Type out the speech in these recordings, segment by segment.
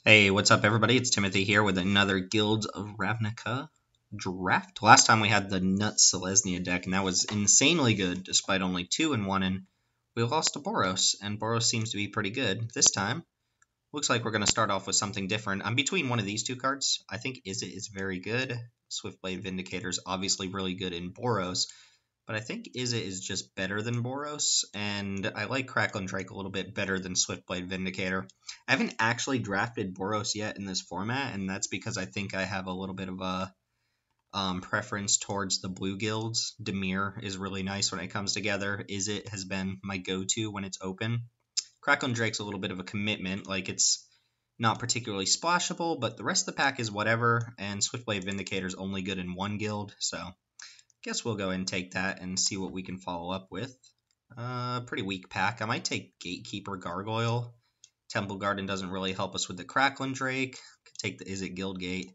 Hey, what's up, everybody? It's Timothy here with another Guild of Ravnica draft. Last time we had the Nuts Selesnya deck, and that was insanely good, despite only 2 and 1, and we lost to Boros, and Boros seems to be pretty good. This time, looks like we're going to start off with something different. I'm between one of these two cards. I think Izzet is very good. Swiftblade Vindicator is obviously really good in Boros, but I think Izzet is just better than Boros, and I like Crackling Drake a little bit better than Swiftblade Vindicator. I haven't actually drafted Boros yet in this format, and that's because I think I have a little bit of a preference towards the blue guilds. Dimir is really nice when it comes together. Izzet has been my go-to when it's open. Crackling Drake's a little bit of a commitment, like it's not particularly splashable, but the rest of the pack is whatever, and Swiftblade Vindicator's only good in one guild, so guess we'll go ahead and take that and see what we can follow up with. Pretty weak pack. I might take Gatekeeper Gargoyle. Temple Garden doesn't really help us with the Cracklin Drake. Could take the Izzet Guildgate.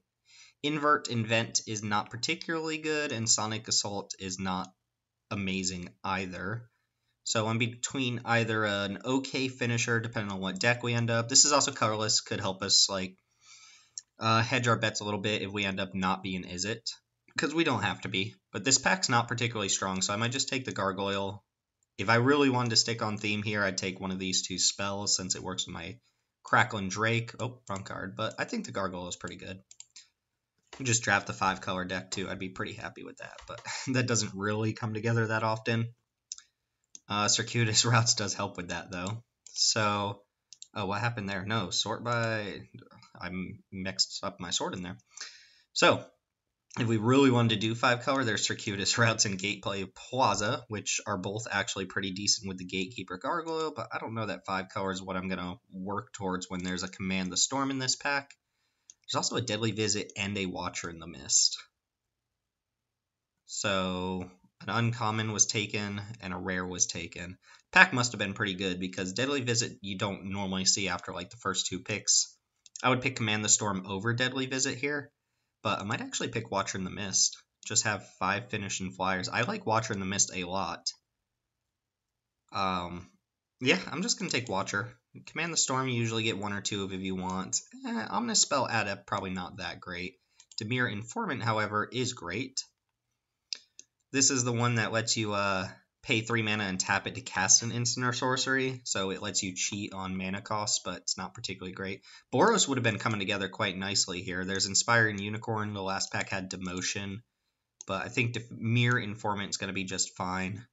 Invert Invent is not particularly good, and Sonic Assault is not amazing either. So I'm between either an okay finisher, depending on what deck we end up. This is also colorless, could help us like hedge our bets a little bit if we end up not being Izzet, because we don't have to be. But this pack's not particularly strong, so I might just take the Gargoyle. If I really wanted to stick on theme here, I'd take one of these two spells since it works with my Cracklin Drake. Oh, wrong card, but I think the Gargoyle is pretty good. Just draft the 5-color deck too. I'd be pretty happy with that, but that doesn't really come together that often. Circuitous Routes does help with that though. So, oh, what happened there? No, sort by. I mixed up my sort in there. So, if we really wanted to do 5-color, there's Circuitous Routes and Gateplay Plaza, which are both actually pretty decent with the Gatekeeper Gargoyle, but I don't know that 5-color is what I'm going to work towards when there's a Command the Storm in this pack. There's also a Deadly Visit and a Watcher in the Mist. So an uncommon was taken and a rare was taken. Pack must have been pretty good because Deadly Visit you don't normally see after like the first 2 picks. I would pick Command the Storm over Deadly Visit here, but I might actually pick Watcher in the Mist. Just have 5 finish and flyers. I like Watcher in the Mist a lot. Yeah, I'm just going to take Watcher. Command the Storm you usually get 1 or 2 of if you want. Omnispell Spell Adept, probably not that great. Dimir Informant, however, is great. This is the one that lets you pay 3 mana and tap it to cast an instant or sorcery, so it lets you cheat on mana costs, but it's not particularly great. Boros would have been coming together quite nicely here. There's Inspiring Unicorn, the last pack had Demotion, but I think Mere Informant is going to be just fine.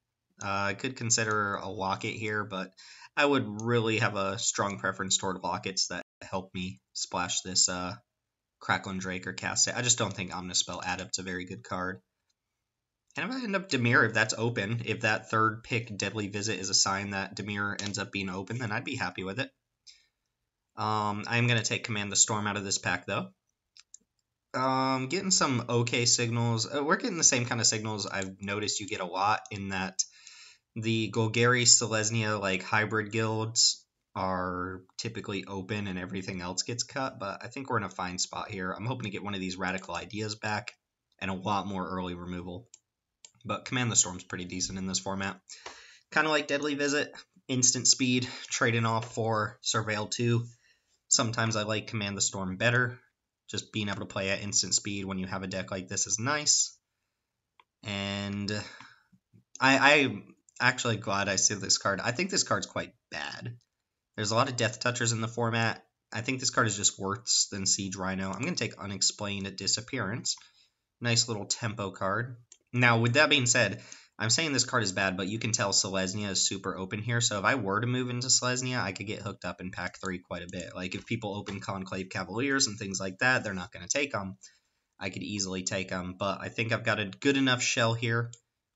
I could consider a Locket here, but I would really have a strong preference toward Lockets that help me splash this Cracklin Drake or cast it. I just don't think Omnispell Adept's a very good card. And if I end up Dimir, if that's open, if that 3rd pick Deadly Visit is a sign that Dimir ends up being open, then I'd be happy with it. I'm going to take Command the Storm out of this pack, though. Getting some okay signals. We're getting the same kind of signals I've noticed you get a lot in that the Golgari Selesnya like hybrid guilds are typically open and everything else gets cut, but I think we're in a fine spot here. I'm hoping to get one of these Radical Ideas back and a lot more early removal. But Command the Storm's pretty decent in this format. Kind of like Deadly Visit, instant speed, trading off for Surveil 2. Sometimes I like Command the Storm better. Just being able to play at instant speed when you have a deck like this is nice. And I'm actually glad I see this card. I think this card's quite bad. There's a lot of Death Touchers in the format. I think this card is just worse than Siege Rhino. I'm going to take Unexplained Disappearance. Nice little tempo card. Now, with that being said, I'm saying this card is bad, but you can tell Selesnya is super open here, so if I were to move into Selesnya, I could get hooked up in pack 3 quite a bit. Like, if people open Conclave Cavaliers and things like that, they're not going to take them. I could easily take them, but I think I've got a good enough shell here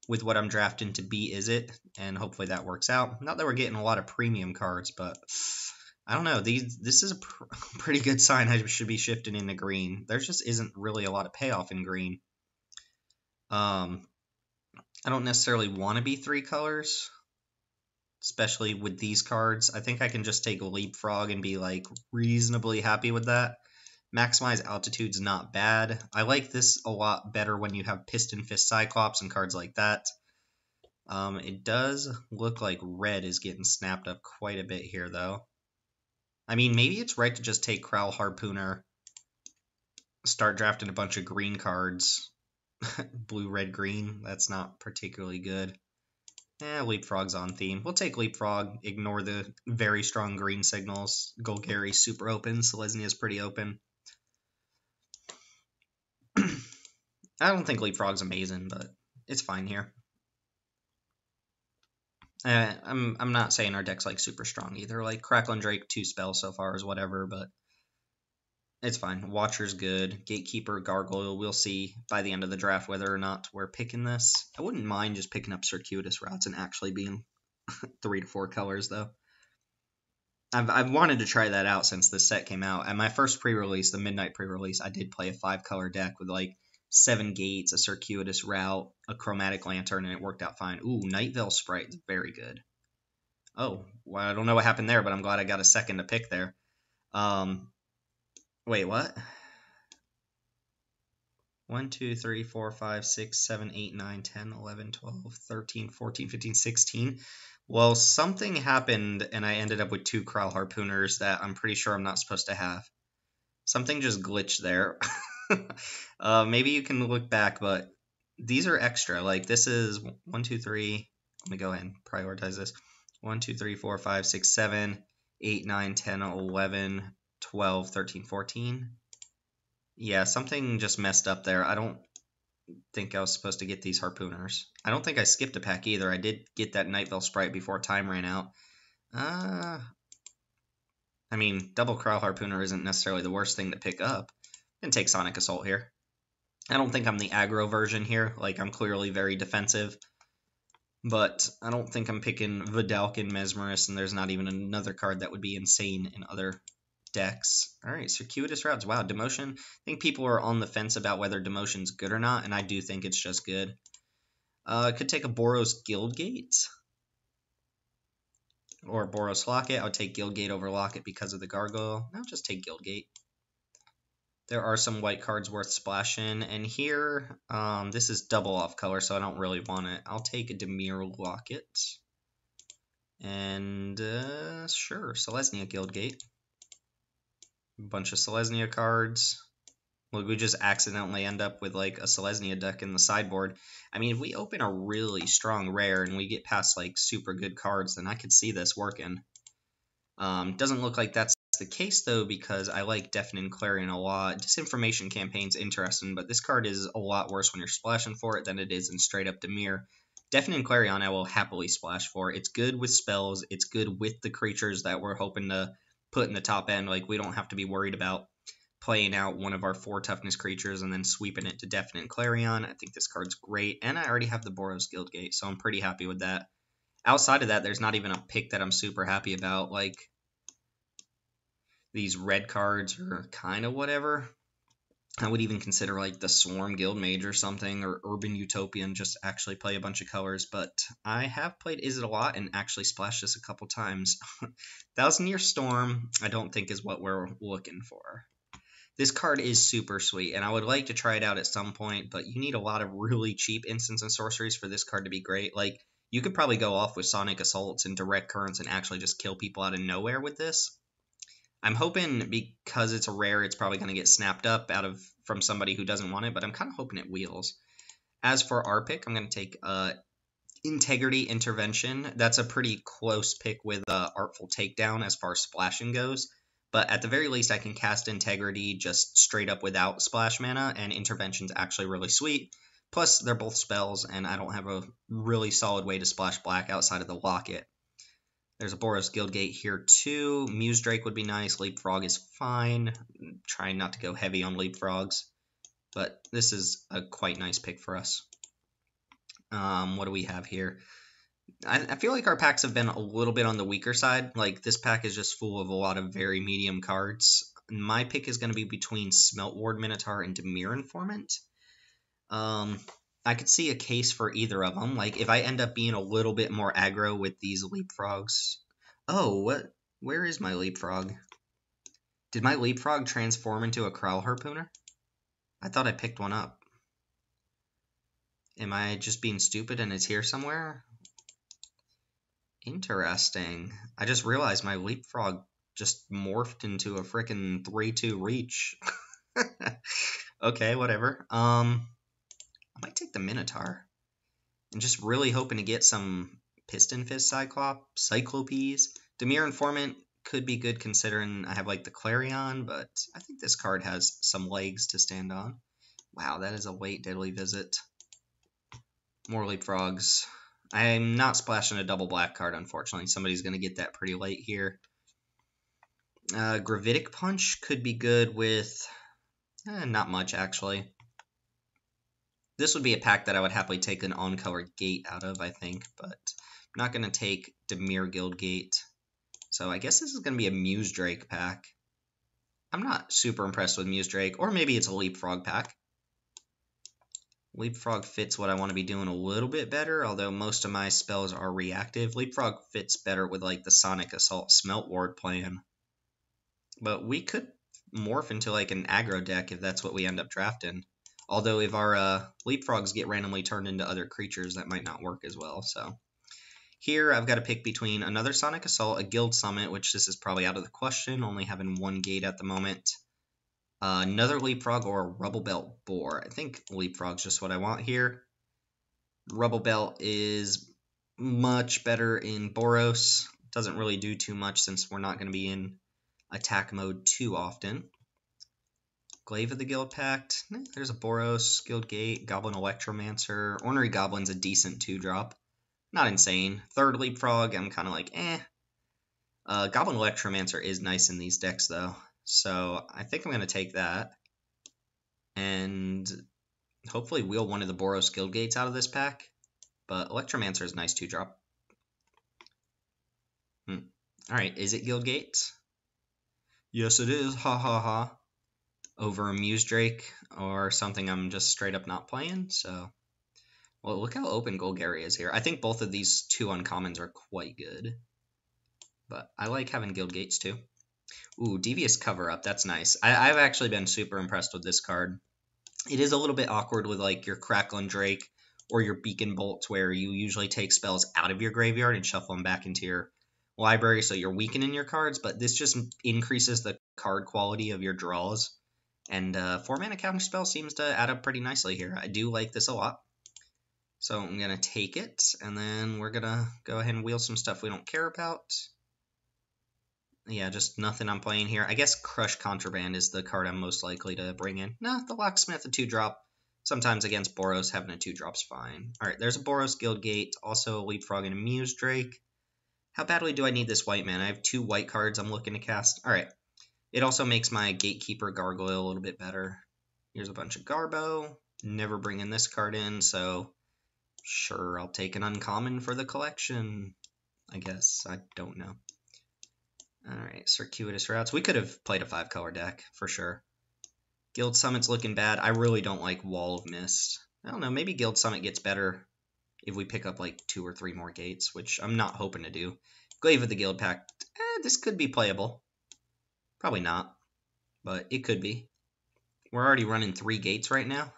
with what I'm drafting to be Izzet, and hopefully that works out. Not that we're getting a lot of premium cards, but I don't know. This is a pretty good sign I should be shifting into green. There just isn't really a lot of payoff in green. I don't necessarily want to be 3 colors, especially with these cards. I think I can just take Leapfrog and be like reasonably happy with that. Maximize Altitude's not bad. I like this a lot better when you have Piston Fist Cyclops and cards like that. It does look like red is getting snapped up quite a bit here, though. I mean, maybe it's right to just take Crowl Harpooner, start drafting a bunch of green cards. Blue, red, green. That's not particularly good. Leapfrog's on theme. We'll take Leapfrog, ignore the very strong green signals. Golgari's super open, Selesnya's pretty open. I don't think Leapfrog's amazing, but it's fine here. I'm not saying our deck's like super strong either. Like Crackling Drake, 2 spells so far is whatever, but it's fine. Watcher's good. Gatekeeper, Gargoyle. We'll see by the end of the draft whether or not we're picking this. I wouldn't mind just picking up Circuitous Routes and actually being 3 to 4 colors though. I've wanted to try that out since this set came out. At my first pre-release, the Midnight pre-release, I did play a 5-color deck with like 7 gates, a Circuitous Route, a Chromatic Lantern, and it worked out fine. Ooh, Night Veil Sprite is very good. Oh, well, I don't know what happened there, but I'm glad I got a second to pick there. Wait, what? 1, 2, 3, 4, 5, 6, 7, 8, 9, 10, 11, 12, 13, 14, 15, 16. Well, something happened, and I ended up with 2 Crowl Harpooners that I'm pretty sure I'm not supposed to have. Something just glitched there. Maybe you can look back, but these are extra. Like, this is 1, 2, 3. Let me go ahead and prioritize this. 1, 2, 3, 4, 5, 6, 7, 8, 9, 10, 11, 12, 13, 14. Yeah, something just messed up there. I don't think I was supposed to get these Harpooners. I don't think I skipped a pack either. I did get that Night Veil Sprite before time ran out. I mean, double Crowl Harpooner isn't necessarily the worst thing to pick up. And take Sonic Assault here. I don't think I'm the aggro version here. Like, I'm clearly very defensive. But I don't think I'm picking Vidalkin Mesmerist, and there's not even another card that would be insane in other decks. All right, Circuitous Routes. Wow, Demotion. I think people are on the fence about whether Demotion's good or not, and I do think it's just good. I could take a Boros Guildgate or Boros Locket. I would take Guildgate over Locket because of the Gargoyle. I'll just take Guildgate. There are some white cards worth splashing, and here, this is double off color, so I don't really want it. I'll take a Dimir Locket. And, sure, Selesnya Guildgate. Bunch of Selesnya cards. Look, we just accidentally end up with like a Selesnya deck in the sideboard. I mean, if we open a really strong rare and we get past like super good cards, then I could see this working. Doesn't look like that's the case though, because I like Deafening Clarion a lot. Disinformation Campaign's interesting, but this card is a lot worse when you're splashing for it than it is in straight up Dimir. Deafening Clarion I will happily splash for. It's good with spells. It's good with the creatures that we're hoping to put in the top end. Like, we don't have to be worried about playing out one of our 4 toughness creatures and then sweeping it to Deafening Clarion. I think this card's great, and I already have the Boros Guildgate, so I'm pretty happy with that. Outside of that, there's not even a pick that I'm super happy about. Like, these red cards are kind of whatever. I would even consider like the Swarm Guildmage or something, or Urban Utopian, just actually play a bunch of colors. But I have played Izzet a lot and actually splashed this a couple times. 1,000 Year Storm, I don't think is what we're looking for. This card is super sweet, and I would like to try it out at some point, but you need a lot of really cheap instants and sorceries for this card to be great. Like, you could probably go off with Sonic Assaults and Direct Currents and actually just kill people out of nowhere with this. I'm hoping because it's a rare, it's probably going to get snapped up from somebody who doesn't want it, but I'm kind of hoping it wheels. As for our pick, I'm going to take Integrity Intervention. That's a pretty close pick with Artful Takedown as far as splashing goes. But at the very least, I can cast Integrity just straight up without splash mana, and Intervention's actually really sweet. Plus, they're both spells, and I don't have a really solid way to splash black outside of the Locket. There's a Boros Guildgate here too. Muse Drake would be nice. Leapfrog is fine. I'm trying not to go heavy on Leapfrogs, but this is a quite nice pick for us. What do we have here? I feel like our packs have been a little bit on the weaker side. Like, this pack is just full of a lot of very medium cards. My pick is going to be between Smelt Ward Minotaur and Dimir Informant. I could see a case for either of them. Like, if I end up being a little bit more aggro with these Leapfrogs. Oh, what? Where is my Leapfrog? Did my Leapfrog transform into a Crowl Harpooner? I thought I picked one up. Am I just being stupid and it's here somewhere? Interesting. I just realized my Leapfrog just morphed into a frickin' 3-2 reach. Okay, whatever. I might take the Minotaur. I'm just really hoping to get some Piston Fist Cyclopes. Demir Informant could be good considering I have like the Clarion, but I think this card has some legs to stand on. Wow, that is a late Deadly Visit. More Leapfrogs. I'm not splashing a double black card, unfortunately. Somebody's going to get that pretty late here. Gravitic Punch could be good with not much, actually. This would be a pack that I would happily take an on-color gate out of, I think, but I'm not going to take Dimir Guildgate. So I guess this is going to be a Muse Drake pack. I'm not super impressed with Muse Drake, or maybe it's a Leapfrog pack. Leapfrog fits what I want to be doing a little bit better, although most of my spells are reactive. Leapfrog fits better with like the Sonic Assault Smelt Ward plan. But we could morph into like an aggro deck if that's what we end up drafting. Although if our Leapfrogs get randomly turned into other creatures, that might not work as well. So here I've got to pick between another Sonic Assault, a Guild Summit, which this is probably out of the question, only having one gate at the moment. Another Leapfrog or a Rubble Belt Boar. I think Leapfrog's just what I want here. Rubble Belt is much better in Boros. Doesn't really do too much since we're not going to be in attack mode too often. Glaive of the Guild Pact. There's a Boros, Guild Gate, Goblin Electromancer. Ornery Goblin's a decent 2-drop. Not insane. Third Leapfrog, I'm kind of like, eh. Goblin Electromancer is nice in these decks, though. So I think I'm going to take that. And hopefully wheel one of the Boros Guild Gates out of this pack. But Electromancer is nice 2-drop. Alright, is it Guild Gate? Yes, it is. Ha ha ha. Over a Muse Drake or something I'm just straight up not playing. So, well, look how open Golgari is here. I think both of these two uncommons are quite good. But I like having Guild Gates too. Ooh, Devious Cover-Up. That's nice. I've actually been super impressed with this card. It is a little bit awkward with like your Crackling Drake or your Beacon Bolts, where you usually take spells out of your graveyard and shuffle them back into your library, so you're weakening your cards, but this just increases the card quality of your draws. And 4-mana counterspell seems to add up pretty nicely here. I do like this a lot. So I'm going to take it, and then we're going to go ahead and wheel some stuff we don't care about. Yeah, just nothing I'm playing here. I guess Crush Contraband is the card I'm most likely to bring in. Nah, the Locksmith, a 2-drop. Sometimes against Boros, having a 2-drop's fine. Alright, there's a Boros Guild Gate, also a Leapfrog and a Muse Drake. How badly do I need this white mana? I have 2 white cards I'm looking to cast. Alright. It also makes my Gatekeeper Gargoyle a little bit better. Here's a bunch of Garbo. Never bringing this card in, so sure, I'll take an uncommon for the collection. I guess. I don't know. Alright, Circuitous Routes. We could have played a 5-color deck, for sure. Guild Summit's looking bad. I really don't like Wall of Mist. I don't know, maybe Guild Summit gets better if we pick up like 2 or 3 more gates, which I'm not hoping to do. Glaive of the Guild Pact. This could be playable. Probably not, but it could be. We're already running 3 gates right now.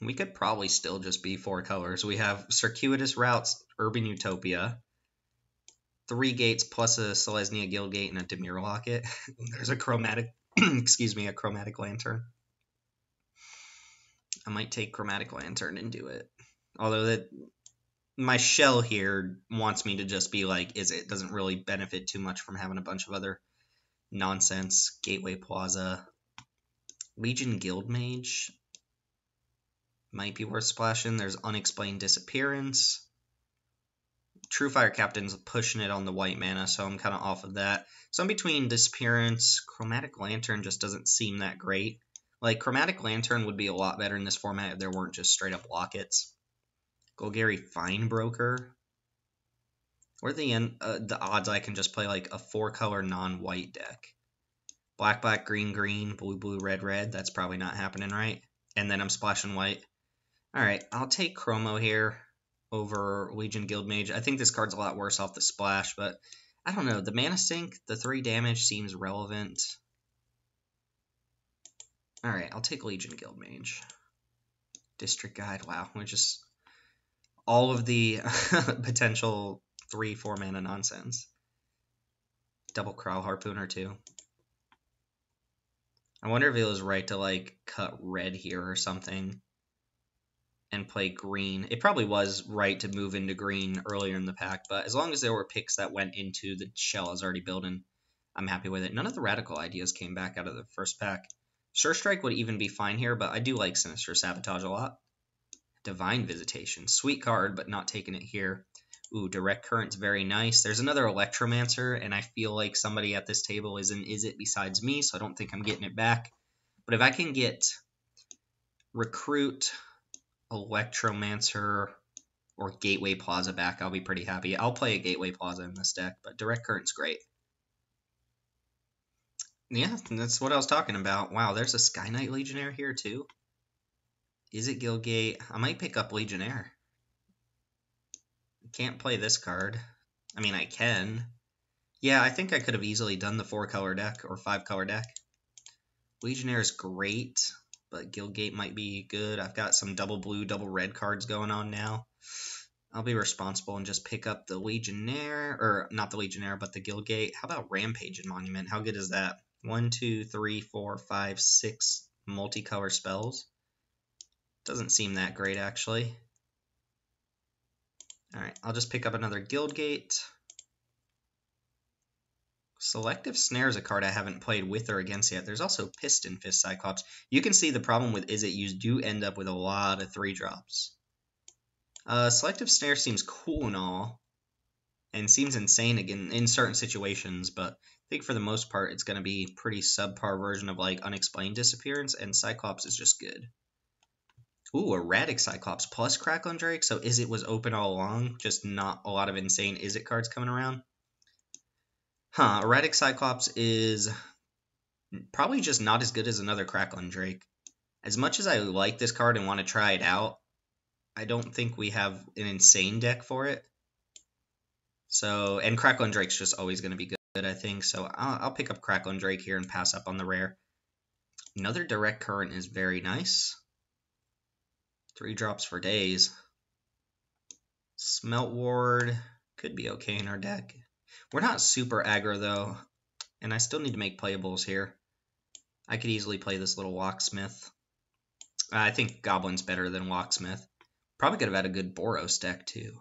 We could probably still just be 4 colors. We have Circuitous Routes, Urban Utopia, 3 gates plus a Selesnya Guild Gate and a Dimir Locket. There's a chromatic, excuse me, a Chromatic Lantern. I might take Chromatic Lantern and do it. Although that my shell here wants me to just be like, Izzet doesn't really benefit too much from having a bunch of other nonsense. Gateway Plaza. Legion Guild Mage might be worth splashing. There's Unexplained Disappearance. True Fire Captain's pushing it on the white mana, so I'm kind of off of that. So I'm between Disappearance. Chromatic Lantern just doesn't seem that great. Like, Chromatic Lantern would be a lot better in this format if there weren't just straight-up lockets. Golgari Finebroker. What are the odds I can just play, like, a 4-color non-white deck? Black, black, green, green, blue, blue, red, red. That's probably not happening, right? And then I'm splashing white. Alright, I'll take Chromo here over Legion Guild Mage. I think this card's a lot worse off the splash, but I don't know. The mana sink, the 3 damage seems relevant. Alright, I'll take Legion Guild Mage. District Guide, wow. We're just all of the potential 3-4 mana nonsense. double Crawl Harpooner too. I wonder if it was right to like cut red here or something and play green. It probably was right to move into green earlier in the pack, but as long as there were picks that went into the shell I was already building, I'm happy with it. None of the radical ideas came back out of the first pack. Sure Strike would even be fine here, but I do like Sinister Sabotage a lot. Divine Visitation. Sweet card, but not taking it here. Ooh, Direct Current's very nice. There's another Electromancer, and I feel like somebody at this table is an Izzet besides me, so I don't think I'm getting it back. But if I can get Recruit, Electromancer, or Gateway Plaza back, I'll be pretty happy. I'll play a Gateway Plaza in this deck, but Direct Current's great. Yeah, that's what I was talking about. Wow, there's a Sky Knight Legionnaire here too. Izzet Guildgate? I might pick up Legionnaire. Can't play this card. I mean, I can. Yeah, I think I could have easily done the 4-color deck or 5-color deck. Legionnaire is great, but Guildgate might be good. I've got some double blue, double red cards going on now. I'll be responsible and just pick up the Legionnaire, or not the Legionnaire, but the Guildgate. How about Rampage and Monument? How good is that? 1, 2, 3, 4, 5, 6 multicolor spells. Doesn't seem that great, actually. Alright, I'll just pick up another Guildgate. Selective Snare is a card I haven't played with or against yet. There's also Piston Fist Cyclops. You can see the problem with Izzet, you do end up with a lot of 3-drops. Selective Snare seems cool and all, and seems insane again in certain situations, but I think for the most part it's going to be pretty subpar version of like Unexplained Disappearance, and Cyclops is just good. Ooh, Erratic Cyclops plus Crackling Drake, so Izzet was open all along, just not a lot of insane Izzet cards coming around. Huh, Erratic Cyclops is probably just not as good as another Crackling Drake. As much as I like this card and want to try it out, I don't think we have an insane deck for it. So, and Crackling Drake's just always going to be good, I think. So I'll pick up Crackling Drake here and pass up on the rare. Another Direct Current is very nice. 3-drops for days. Smelt Ward could be okay in our deck. We're not super aggro, though, and I still need to make playables here. I could easily play this little Locksmith. I think Goblin's better than Locksmith. Probably could have had a good Boros deck, too.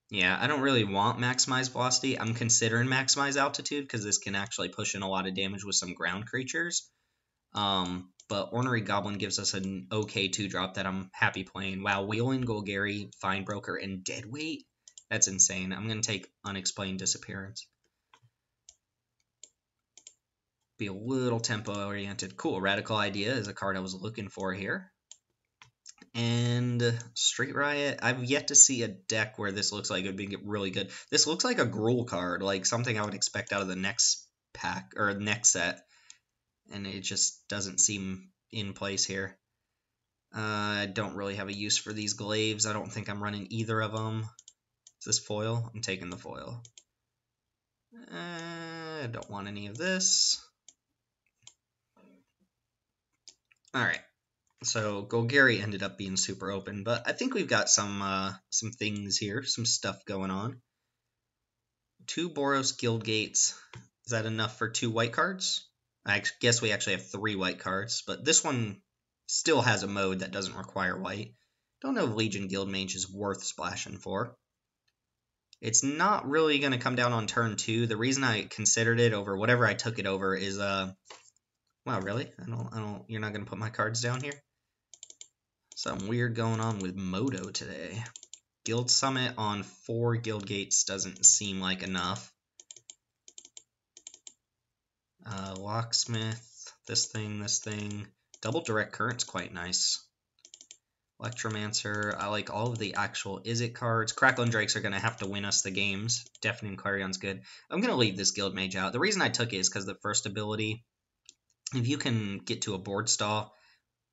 Yeah, I don't really want Maximize Velocity. I'm considering Maximize Altitude, because this can actually push in a lot of damage with some ground creatures. But Ornery Goblin gives us an okay 2-drop that I'm happy playing. Wow, Wheelin, Golgari, Fine Broker, and Deadweight? That's insane. I'm going to take Unexplained Disappearance. Be a little tempo-oriented. Cool, Radical Idea is a card I was looking for here. And Street Riot, I've yet to see a deck where this looks like it would be really good. This looks like a Gruul card, like something I would expect out of the next pack, or next set. And it just doesn't seem in place here. I don't really have a use for these glaives. I don't think I'm running either of them. Is this foil? I'm taking the foil. I don't want any of this. Alright. So Golgari ended up being super open, but I think we've got some things here, some stuff going on. 2 Boros Guildgates. Is that enough for 2 white cards? I guess we actually have 3 white cards, but this one still has a mode that doesn't require white. Don't know if Legion Guildmage is worth splashing for. It's not really going to come down on turn 2. The reason I considered it over whatever I took it over is, wow, really? You're not going to put my cards down here? Something weird going on with Moto today. Guild Summit on 4 Guildgates doesn't seem like enough. Locksmith, this thing. Double Direct Current's quite nice. Electromancer, I like all of the actual Izzet cards. Crackling Drakes are going to have to win us the games. Deafening Clarion's good. I'm going to leave this Guild Mage out. The reason I took it is because the first ability, if you can get to a board stall,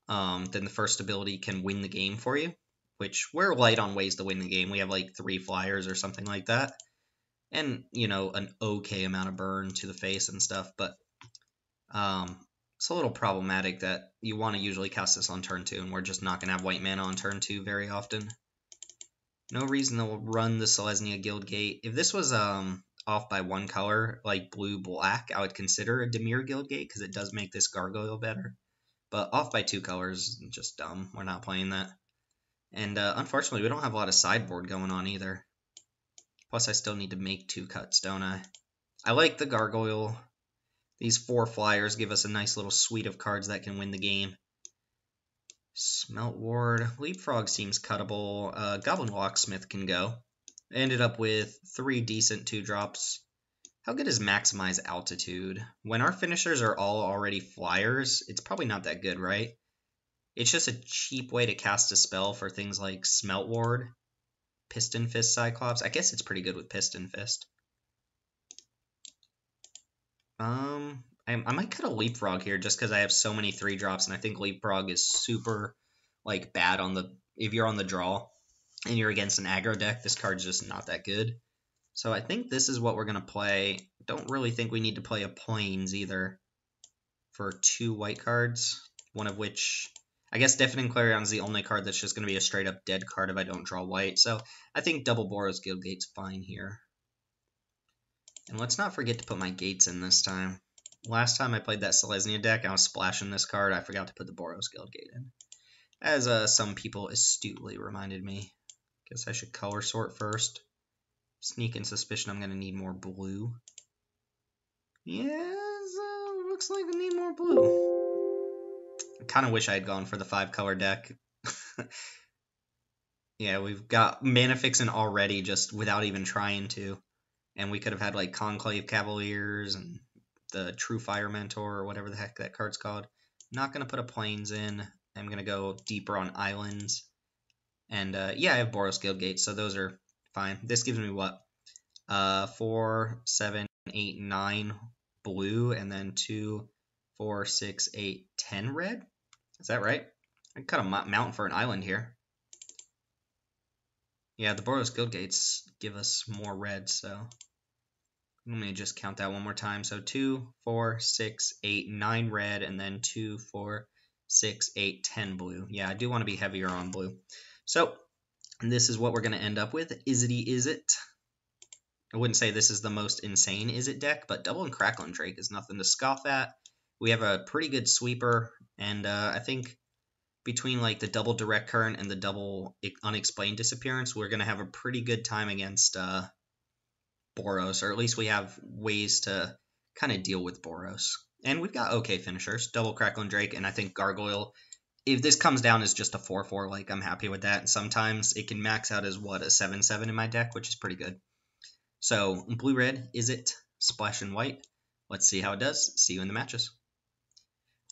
then the first ability can win the game for you, which we're light on ways to win the game. We have like 3 flyers or something like that. And, you know, an okay amount of burn to the face and stuff, but it's a little problematic that you want to usually cast this on turn 2, and we're just not going to have white mana on turn 2 very often. No reason to run the Selesnya Guildgate. If this was a off by one color, like blue-black, I would consider a Dimir Guildgate because it does make this Gargoyle better. But off by 2 colors, just dumb. We're not playing that. And unfortunately, we don't have a lot of sideboard going on either. Plus, I still need to make 2 cuts, don't I? I like the Gargoyle. These 4 flyers give us a nice little suite of cards that can win the game. Smelt Ward. Leapfrog seems cuttable. Goblin Locksmith can go. I ended up with 3 decent 2-drops. How good is Maximize Altitude? When our finishers are all already flyers, it's probably not that good, right? It's just a cheap way to cast a spell for things like Smelt Ward, Piston Fist Cyclops. I guess it's pretty good with Piston Fist. I might cut a Leapfrog here just because I have so many 3-drops, and I think Leapfrog is super like bad on the if you're on the draw and you're against an aggro deck. This card's just not that good. So I think this is what we're gonna play. Don't really think we need to play a Plains either for 2 white cards. One of which, I guess, Deafening Clarion is the only card that's just gonna be a straight up dead card if I don't draw white. So I think Double Boros Guildgate's fine here. And let's not forget to put my gates in this time. Last time I played that Selesnya deck, I was splashing this card. I forgot to put the Boros Guildgate in. As some people astutely reminded me. Guess I should color sort first. Sneaking suspicion I'm going to need more blue. Yes, looks like I need more blue. I kind of wish I had gone for the 5-color deck. Yeah, we've got Mana Fixin' already just without even trying to. And we could have had like Conclave Cavaliers and the True Fire Mentor or whatever the heck that card's called. Not going to put a Plains in. I'm going to go deeper on islands. And yeah, I have Boros Guildgate, so those are fine. This gives me what? 4, 7, 8, 9 blue, and then 2, 4, 6, 8, 10 red? Is that right? I cut a mountain for an island here. Yeah, the Boros Guildgates give us more red, so let me just count that one more time. So 2, 4, 6, 8, 9 red, and then 2, 4, 6, 8, 10 blue. Yeah, I do want to be heavier on blue. So this is what we're going to end up with. Izzety Izzet. I wouldn't say this is the most insane Izzet deck, but Double and Crackling Drake is nothing to scoff at. We have a pretty good sweeper, and I think between like the double Direct Current and the double Unexplained Disappearance, we're going to have a pretty good time against Boros, or at least we have ways to kind of deal with Boros. And we've got okay finishers, Double Crackling Drake, and I think Gargoyle. If this comes down as just a 4/4, like I'm happy with that. And sometimes it can max out as what, a 7/7 in my deck, which is pretty good. So blue-red, Izzet, splash and white. Let's see how it does. See you in the matches.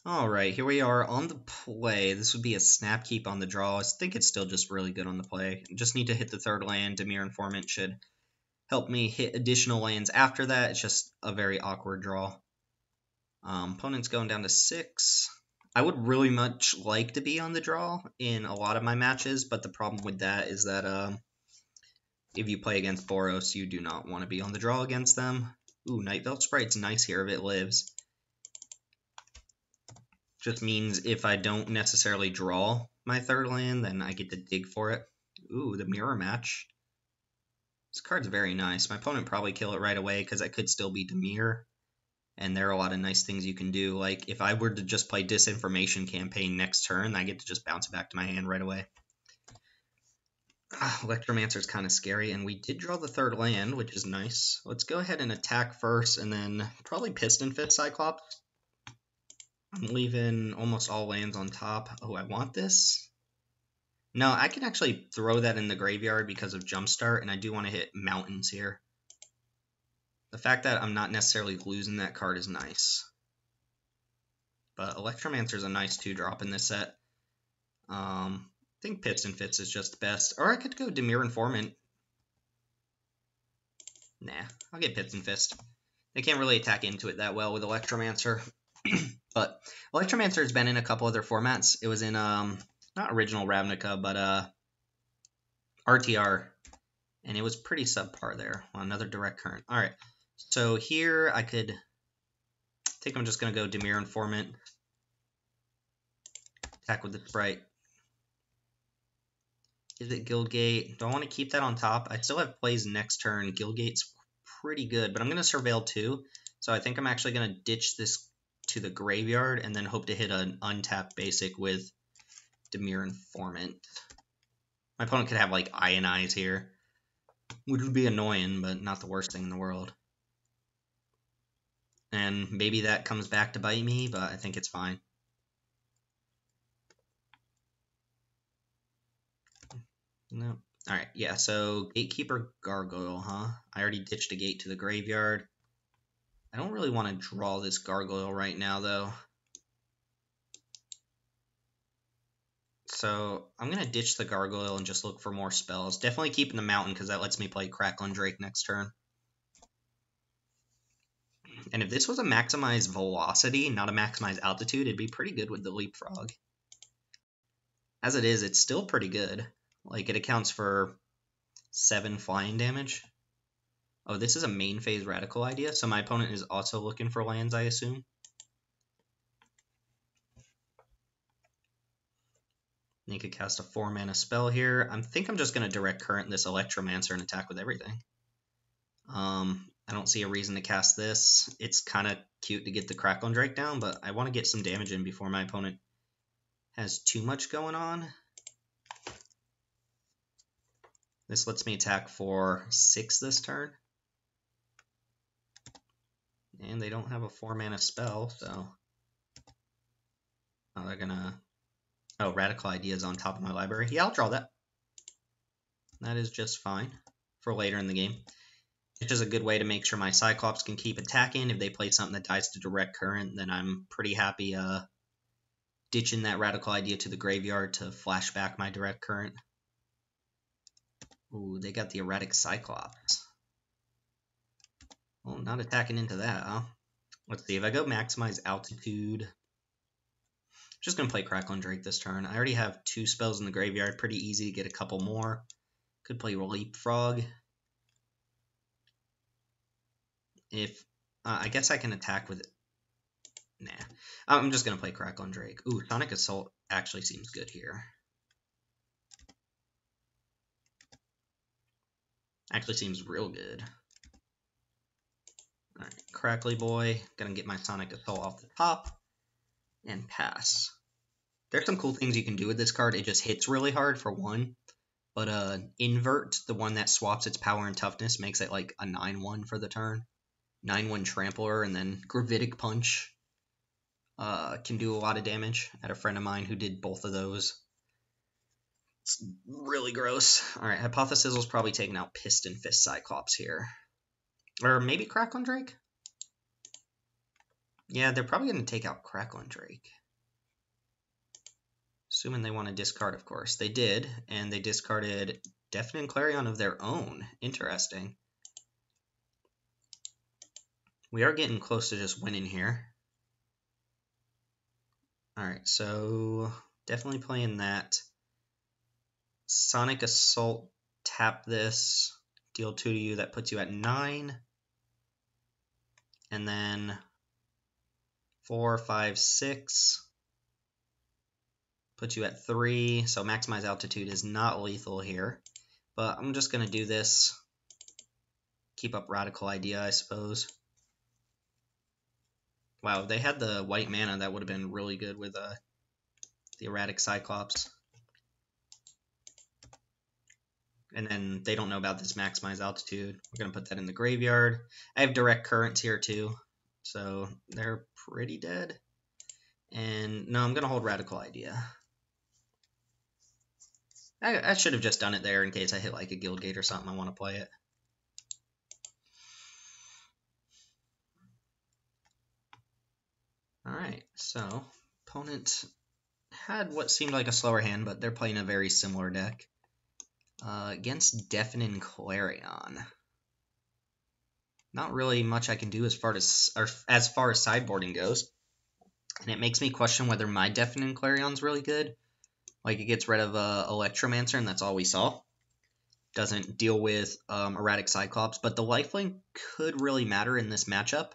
All right, here we are on the play. This would be a snap keep on the draw. I think it's still just really good on the play. Just need to hit the 3rd land. Dimir Informant should help me hit additional lands after that. It's just a very awkward draw. Opponent's going down to 6. I would really much like to be on the draw in a lot of my matches, but the problem with that is that if you play against Boros, you do not want to be on the draw against them. Ooh, Night Veld Sprite's nice here if it lives. Just means if I don't necessarily draw my 3rd land, then I get to dig for it. Ooh, the Mirror Match. This card's very nice. My opponent probably kill it right away because I could still be Dimir. And there are a lot of nice things you can do. Like, if I were to just play Disinformation Campaign next turn, I get to just bounce it back to my hand right away. Electromancer's kind of scary, and we did draw the 3rd land, which is nice. Let's go ahead and attack first, and then probably Piston Fist Cyclops. I'm leaving almost all lands on top. Oh, I want this? No, I can actually throw that in the graveyard because of Jumpstart, and I do want to hit mountains here. The fact that I'm not necessarily losing that card is nice. But Electromancer's a nice 2-drop in this set. I think Piston Fist is just best. Or I could go Dimir Informant. Nah, I'll get Piston Fist. They can't really attack into it that well with Electromancer. But Electromancer has been in a couple other formats. It was in, not original Ravnica, but RTR. And it was pretty subpar there. Well, another Direct Current. Alright, so here I think I'm just going to go Dimir Informant. Attack with the Sprite. Is it Guildgate? Do I want to keep that on top? I still have plays next turn. Guildgate's pretty good, but I'm going to Surveil too. So I think I'm actually going to ditch this to the graveyard and then hope to hit an untapped basic with Dimir Informant. My opponent could have like Ionize here, which would be annoying, but not the worst thing in the world. And maybe that comes back to bite me, but I think it's fine. No. Alright, yeah, so Gatekeeper Gargoyle, huh? I already ditched a gate to the graveyard. I don't really want to draw this Gargoyle right now, though. So I'm going to ditch the Gargoyle and just look for more spells. Definitely keeping the Mountain, because that lets me play Crackling Drake next turn. And if this was a maximized velocity, not a maximized altitude, it'd be pretty good with the Leapfrog. As it is, it's still pretty good. Like, it accounts for 7 flying damage. Oh, this is a main phase Radical idea, so my opponent is also looking for lands, I assume. You could cast a 4-mana spell here. I think I'm just going to Direct Current this Electromancer and attack with everything. I don't see a reason to cast this. It's kind of cute to get the Crackling Drake down, but I want to get some damage in before my opponent has too much going on. This lets me attack for 6 this turn. And they don't have a 4-mana spell, so... Oh, they're gonna... Oh, Radical Ideas on top of my library. Yeah, I'll draw that. That is just fine for later in the game. It's just a good way to make sure my Cyclops can keep attacking. If they play something that dies to Direct Current, then I'm pretty happy ditching that Radical Idea to the graveyard to flash back my Direct Current. Ooh, they got the Erratic Cyclops. Well, not attacking into that, huh? Let's see, if I go Maximize Altitude... Just going to play Crackling Drake this turn. I already have 2 spells in the graveyard. Pretty easy to get a couple more. Could play Leapfrog. If I guess I can attack with it. Nah. I'm just going to play Crackling Drake. Ooh, Sonic Assault actually seems good here. Actually seems real good. Alright, Crackly Boy. Gonna get my Sonic Assault off the top. And pass. There's some cool things you can do with this card. It just hits really hard for 1. But Invert, the one that swaps its power and toughness, makes it like a 9-1 for the turn. 9-1 Trampler, and then Gravitic Punch can do a lot of damage. I had a friend of mine who did both of those. It's really gross. Alright, Hypothesizzle's probably taking out Piston Fist Cyclops here. Or maybe Crackling Drake? Yeah, they're probably going to take out Crackling Drake. Assuming they want to discard, of course. They did, and they discarded Deafening Clarion of their own. Interesting. We are getting close to just winning here. Alright, so definitely playing that. Sonic Assault, tap this, deal 2 to you, that puts you at 9. And then 4, 5, 6 puts you at 3. So Maximize Altitude is not lethal here. But I'm just going to do this. Keep up Radical Idea, I suppose. Wow, if they had the white mana, that would have been really good with the Erratic Cyclops. And then they don't know about this Maximize Altitude. We're going to put that in the graveyard. I have Direct Currents here too, so they're pretty dead. And no, I'm going to hold Radical Idea. I should have just done it there in case I hit like a Guildgate or something. I want to play it. Alright, so opponent had what seemed like a slower hand, but they're playing a very similar deck. Against Deafening Clarion. Not really much I can do as far as sideboarding goes. And it makes me question whether my Deafening Clarion's really good. Like, it gets rid of Electromancer, and that's all we saw. Doesn't deal with Erratic Cyclops, but the lifelink could really matter in this matchup.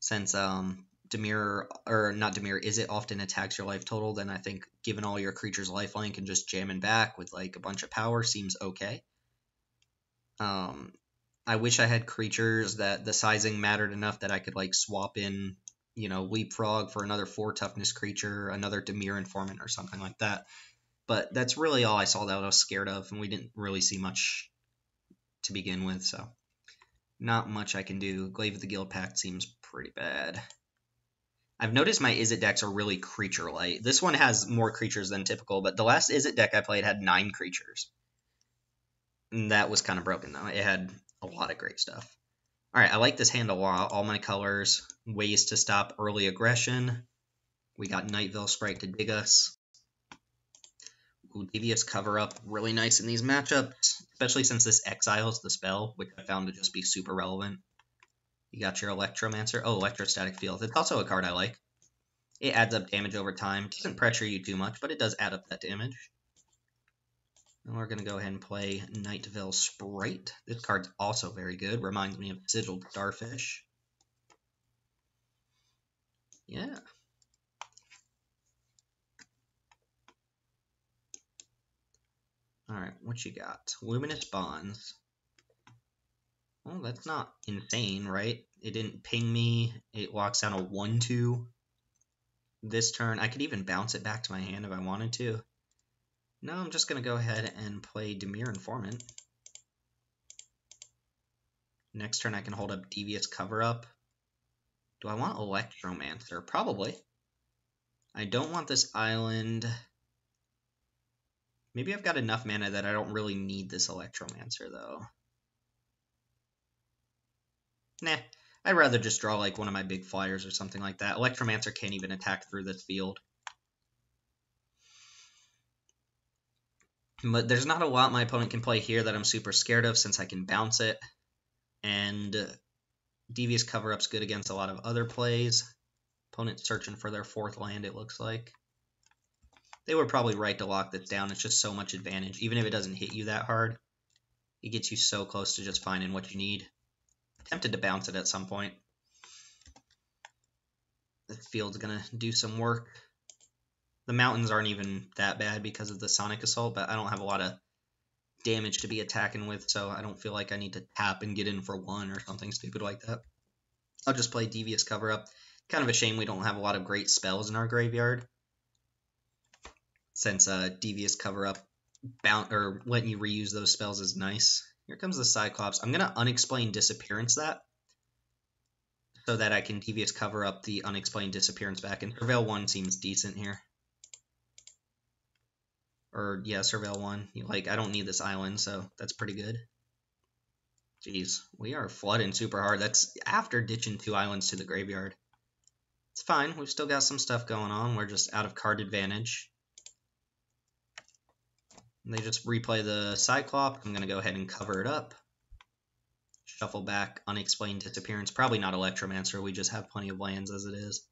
Since Dimir, or not Dimir, Izzet often attacks your life total, then I think giving all your creatures lifelink and just jamming back with like a bunch of power seems okay. I wish I had creatures that the sizing mattered enough that I could like swap in, leapfrog for another 4 toughness creature, another Demir Informant or something like that. But that's really all I saw that I was scared of, and we didn't really see much to begin with, so not much I can do. Glaive of the Guild Pact seems pretty bad. I've noticed my Izzet decks are really creature light. This one has more creatures than typical, but the last Izzet deck I played had 9 creatures. And that was kind of broken, though. It had a lot of great stuff. Alright, I like this hand a lot. All my colors, ways to stop early aggression. We got Night Veil Sprite to dig us. Ooh, Devious Cover Up, really nice in these matchups, especially since this exiles the spell, which I found to just be super relevant. You got your Electromancer. Oh, Electrostatic Field. It's also a card I like. It adds up damage over time. It doesn't pressure you too much, but it does add up that damage. And we're going to go ahead and play Night Veil Sprite. This card's also very good. Reminds me of Sigiled Starfish. Yeah. Alright, what you got? Luminous Bonds. Well, that's not insane, right? It didn't ping me. It locks down a 1-2 this turn. I could even bounce it back to my hand if I wanted to. No, I'm just going to go ahead and play Demir Informant. Next turn I can hold up Devious Cover Up. Do I want Electromancer? Probably. I don't want this island. Maybe I've got enough mana that I don't really need this Electromancer, though. Nah, I'd rather just draw like one of my big flyers or something like that. Electromancer can't even attack through this field. But there's not a lot my opponent can play here that I'm super scared of since I can bounce it. And Devious Cover-Up's good against a lot of other plays. Opponent's searching for their 4th land, it looks like. They were probably right to lock this down. It's just so much advantage. Even if it doesn't hit you that hard, it gets you so close to just finding what you need. Tempted to bounce it at some point. The field's going to do some work. The mountains aren't even that bad because of the Sonic Assault, but I don't have a lot of damage to be attacking with, so I don't feel like I need to tap and get in for 1 or something stupid like that. I'll just play Devious Cover Up. Kind of a shame we don't have a lot of great spells in our graveyard, since Devious Cover Up letting you reuse those spells is nice. Here comes the Cyclops. I'm going to Unexplained Disappearance that, so that I can Devious Cover Up the Unexplained Disappearance back, and Surveil 1 seems decent here. Or, yeah, Surveil 1. Like, I don't need this island, so that's pretty good. Jeez, we are flooding super hard. That's after ditching 2 islands to the graveyard. It's fine. We've still got some stuff going on. We're just out of card advantage. And they just replay the Cyclops. I'm going to go ahead and cover it up. Shuffle back, Unexplained Disappearance. Probably not Electromancer. We just have plenty of lands as it is.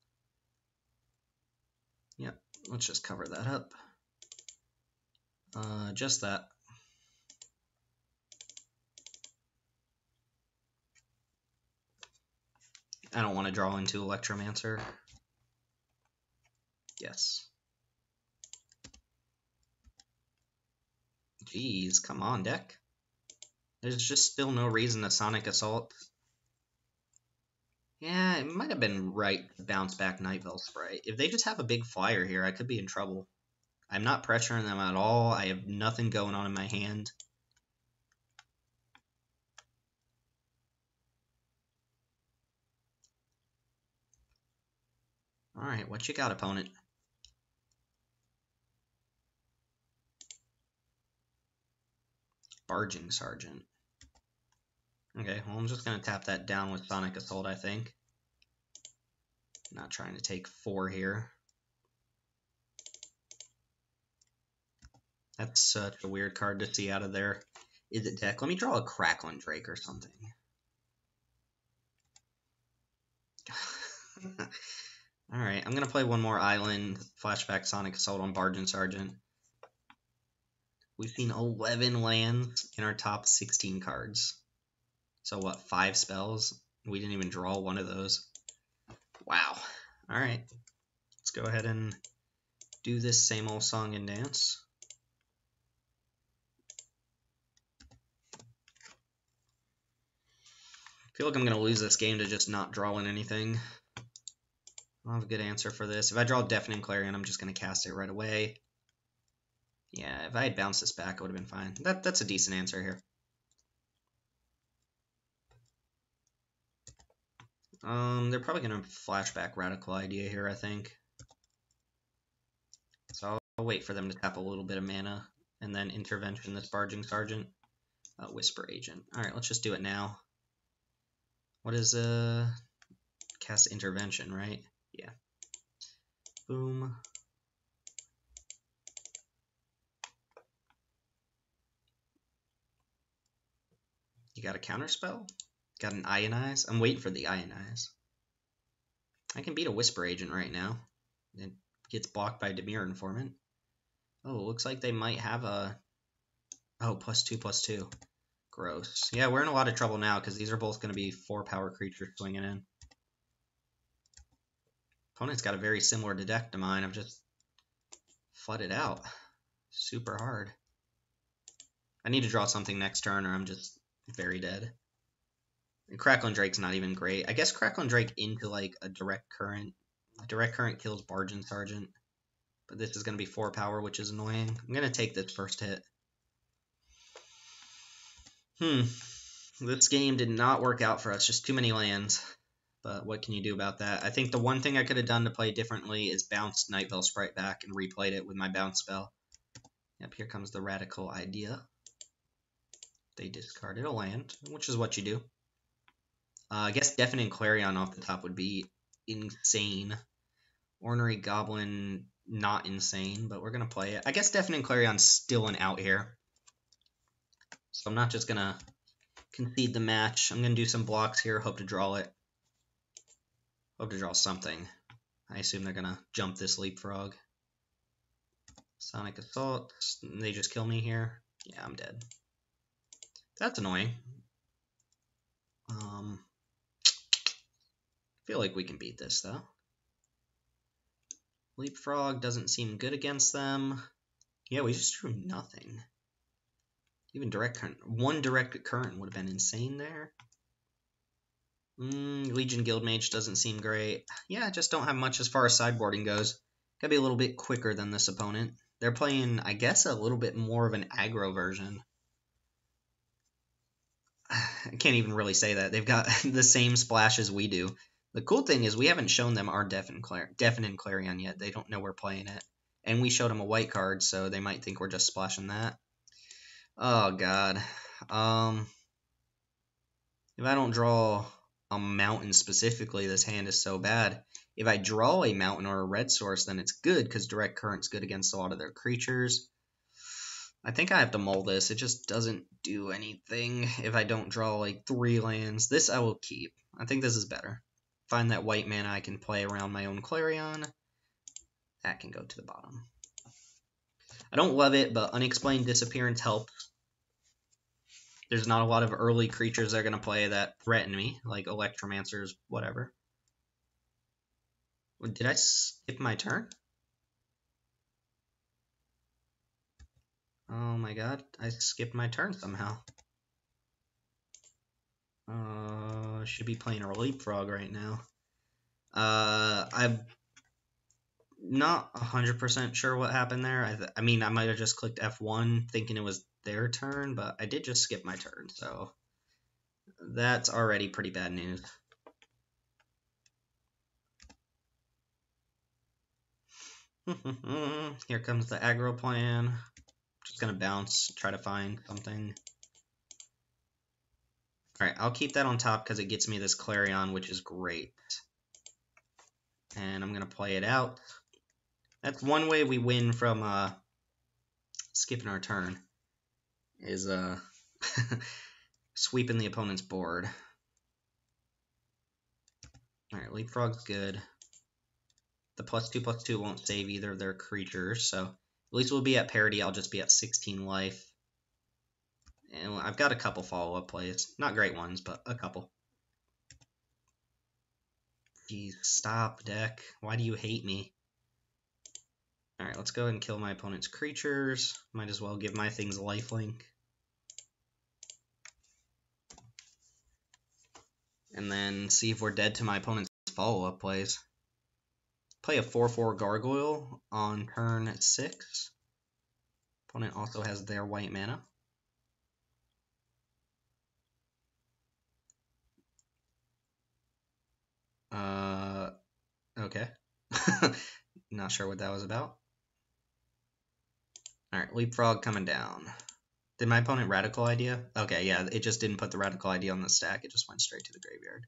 Yep, let's just cover that up. Just that. I don't want to draw into Electromancer. Yes. Jeez, come on, deck. There's just still no reason to Sonic Assault. Yeah, it might have been right to bounce back Night Veil Sprite. If they just have a big flyer here, I could be in trouble. I'm not pressuring them at all. I have nothing going on in my hand. Alright, what you got, opponent? Barging Sergeant. Okay, well, I'm just going to tap that down with Sonic Assault, I think. Not trying to take 4 here. That's such a weird card to see out of there. Izzet deck. Let me draw a Crackling Drake or something. Alright, I'm going to play one more island. Flashback Sonic Assault on Bargain Sergeant. We've seen 11 lands in our top 16 cards. So what, 5 spells? We didn't even draw one of those. Wow. Alright. Let's go ahead and do this same old song and dance. feel like I'm going to lose this game to just not drawing anything. I don't have a good answer for this. If I draw Deafening Clarion, I'm just going to cast it right away. Yeah, if I had bounced this back, it would have been fine. That's a decent answer here. They're probably going to flashback Radical Idea here, I think. So I'll wait for them to tap a little bit of mana, and then Intervention this Barging Sergeant. Whisper Agent. Alright, let's just do it now. What is, cast Intervention, right? Yeah. Boom. You got a counterspell? Got an Ionize? I'm waiting for the Ionize. I can beat a Whisper Agent right now. It gets blocked by Dimir Informant. Oh, looks like they might have a... Oh, +2/+2. Gross. Yeah, we're in a lot of trouble now because these are both going to be 4-power creatures swinging in. Opponent's got a very similar deck to mine. I've just flooded out. Super hard. I need to draw something next turn or I'm just very dead. And Crackling Drake's not even great. I guess Crackling Drake into like a Direct Current. Direct Current kills Bargain Sergeant. But this is going to be 4 power, which is annoying. I'm going to take this first hit. This game did not work out for us. Just too many lands. But what can you do about that? I think the one thing I could have done to play differently is bounced Night Veil Sprite back and replayed it with my bounce spell. Yep, here comes the Radical Idea. They discarded a land, which is what you do. I guess Deafening Clarion off the top would be insane. Ornery Goblin, not insane, but we're going to play it. I guess Deafening Clarion's still an out here. So I'm not just going to concede the match. I'm going to do some blocks here, hope to draw it. Hope to draw something. I assume they're going to jump this Leapfrog. Sonic Assault. They just kill me here. Yeah, I'm dead. That's annoying. Feel like we can beat this, though. Leapfrog doesn't seem good against them. Yeah, we just drew nothing. Even Direct Current. One Direct Current would have been insane there. Legion Guildmage doesn't seem great. Yeah, I just don't have much as far as sideboarding goes. Gotta be a little bit quicker than this opponent. They're playing, I guess, a little bit more of an aggro version. I can't even really say that. They've got the same splash as we do. The cool thing is we haven't shown them our Deafening Clarion yet. They don't know we're playing it. And we showed them a white card, so they might think we're just splashing that. Oh, God. If I don't draw a mountain specifically, this hand is so bad. If I draw a mountain or a red source, then it's good, because Direct Current's good against a lot of their creatures. I think I have to mull this. It just doesn't do anything if I don't draw like 3 lands. This I will keep. I think this is better. Find that white mana I can play around my own Clarion. That can go to the bottom. I don't love it, but Unexplained Disappearance helps. There's not a lot of early creatures that are going to play that threaten me, like Electromancers, whatever. Did I skip my turn? Oh my god, I skipped my turn somehow. Should be playing a Leapfrog right now. I'm not 100% sure what happened there. I mean, I might have just clicked F1 thinking it was their turn, but I did just skip my turn, so that's already pretty bad news. Here comes the aggro plan. Just gonna bounce, try to find something. Alright, I'll keep that on top because it gets me this Clarion, which is great. And I'm gonna play it out. That's one way we win from skipping our turn, is sweeping the opponent's board. Alright, Leapfrog's good. The +2/+2 won't save either of their creatures, so at least we'll be at parity. I'll just be at 16 life. And I've got a couple follow-up plays. Not great ones, but a couple. Jeez, stop, deck. Why do you hate me? Alright, let's go ahead and kill my opponent's creatures. Might as well give my things lifelink. and then see if we're dead to my opponent's follow-up plays. Play a 4/4 Gargoyle on turn 6. Opponent also has their white mana. Okay. Not sure what that was about. Alright, Leapfrog coming down. Did my opponent Radical Idea? Okay, yeah, it just didn't put the Radical Idea on the stack. It just went straight to the graveyard.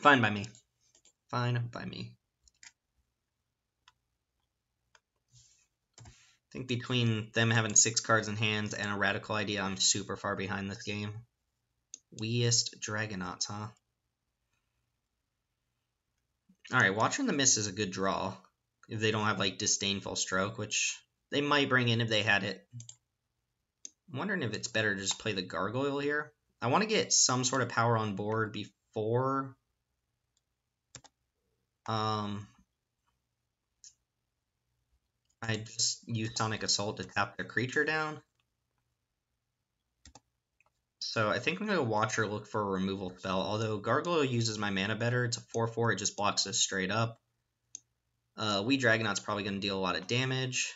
Fine by me. Fine by me. I think between them having 6 cards in hand and a Radical Idea, I'm super far behind this game. Weest Dragonauts, huh? Alright, Watching the Mist is a good draw. If they don't have, like, Disdainful Stroke, which they might bring in if they had it. I'm wondering if it's better to just play the Gargoyle here. I want to get some sort of power on board before... I just use Sonic Assault to tap their creature down. So I think I'm going to Watcher look for a removal spell, although Gargoyle uses my mana better. It's a 4/4, it just blocks us straight up. We Dragonaut's probably going to deal a lot of damage.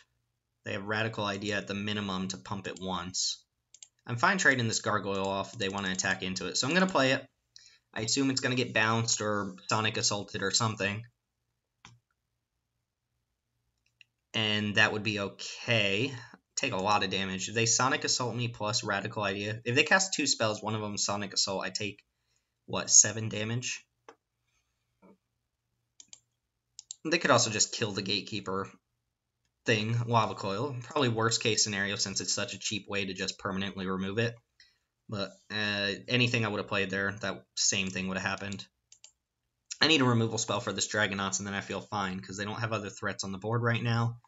They have Radical Idea at the minimum to pump it once. I'm fine trading this Gargoyle off if they want to attack into it, so I'm going to play it. I assume it's going to get bounced or Sonic Assaulted or something. And that would be okay. Take a lot of damage. If they Sonic Assault me plus Radical Idea, if they cast 2 spells, one of them Sonic Assault, I take, what, 7 damage? They could also just kill the Gatekeeper thing, Lava Coil. Probably worst case scenario since it's such a cheap way to just permanently remove it. But anything I would have played there, that same thing would have happened. I need a removal spell for this Dragonauts, and then I feel fine, because they don't have other threats on the board right now.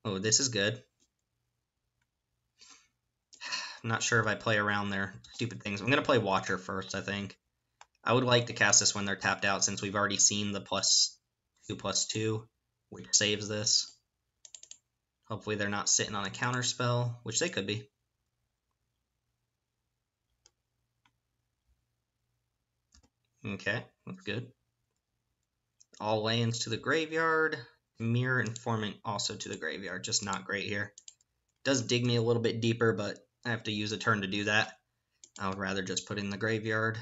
Oh, this is good. I'm not sure if I play around their stupid things. I'm going to play Watcher first, I think. I would like to cast this when they're tapped out, since we've already seen the +2/+2, which saves this. Hopefully they're not sitting on a counter spell, which they could be. Okay, that's good. All lands to the graveyard. Mirror Informant also to the graveyard, just not great here. Does dig me a little bit deeper, but I have to use a turn to do that. I would rather just put it in the graveyard.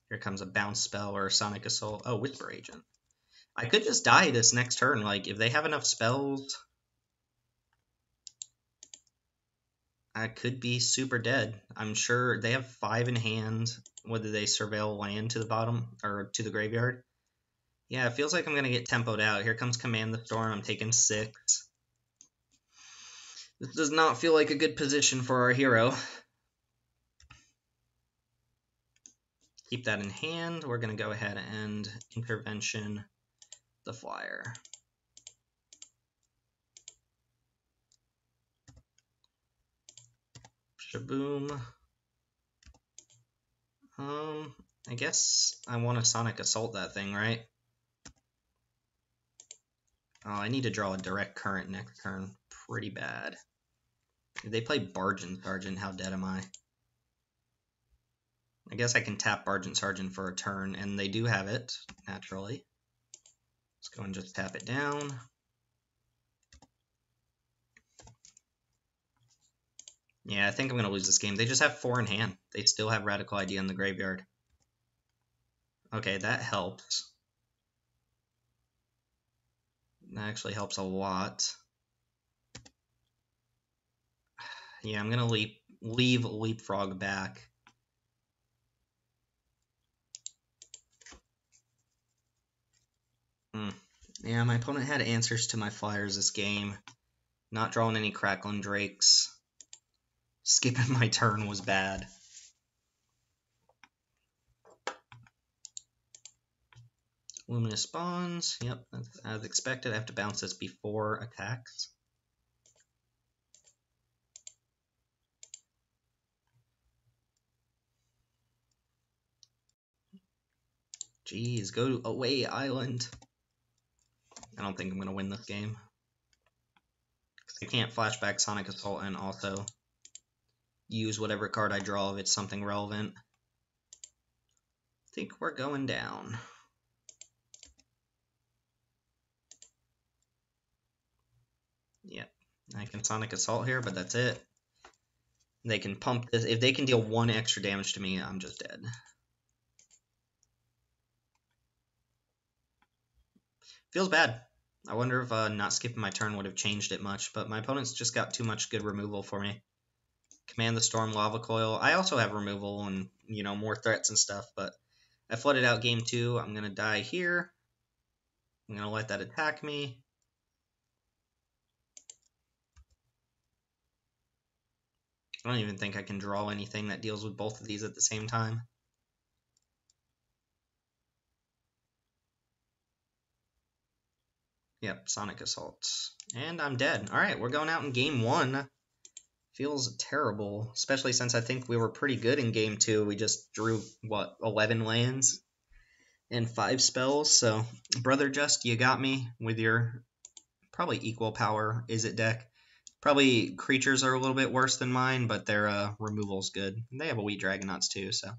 Here comes a bounce spell or a Sonic Assault. Oh, Whisper Agent. I could just die this next turn. Like, if they have enough spells, I could be super dead. I'm sure they have 5 in hand. Whether they surveil land to the bottom or to the graveyard. Yeah, it feels like I'm going to get tempoed out. Here comes Command the Storm. I'm taking 6. This does not feel like a good position for our hero. Keep that in hand. We're going to go ahead and Intervention the Flyer. Shaboom. I guess I want to Sonic Assault that thing, right? Oh, I need to draw a direct current next turn. Pretty bad. If they play Bargain Sergeant, how dead am I? I guess I can tap Bargain Sergeant for a turn, and they do have it, naturally. Let's go and just tap it down. Yeah, I think I'm going to lose this game. They just have 4 in hand. They still have Radical Idea in the graveyard. Okay, that helps. That actually helps a lot. Yeah, I'm going to leave Leapfrog back. Yeah, my opponent had answers to my flyers this game. Not drawing any Crackling Drakes. Skipping my turn was bad. Luminous Spawns. Yep, as expected. I have to bounce this before attacks. Jeez, go to Away Island. I don't think I'm going to win this game. I can't flashback Sonic Assault and also use whatever card I draw if it's something relevant. I think we're going down. Yep. I can Sonic Assault here, but that's it. They can pump this. If they can deal 1 extra damage to me, I'm just dead. Feels bad. I wonder if not skipping my turn would have changed it much, but my opponent's just got too much good removal for me. Command the Storm, Lava Coil. I also have removal and, you know, more threats and stuff, but I flooded out game 2. I'm going to die here. I'm going to let that attack me. I don't even think I can draw anything that deals with both of these at the same time. Yep, Sonic Assault. And I'm dead. Alright, we're going out in game 1. Feels terrible, especially since I think we were pretty good in game 2. We just drew, what, 11 lands and 5 spells. So, Brother Just, you got me with your probably equal power Izzet deck. Probably creatures are a little bit worse than mine, but their removal's good. They have a Wheat Dragonauts too, so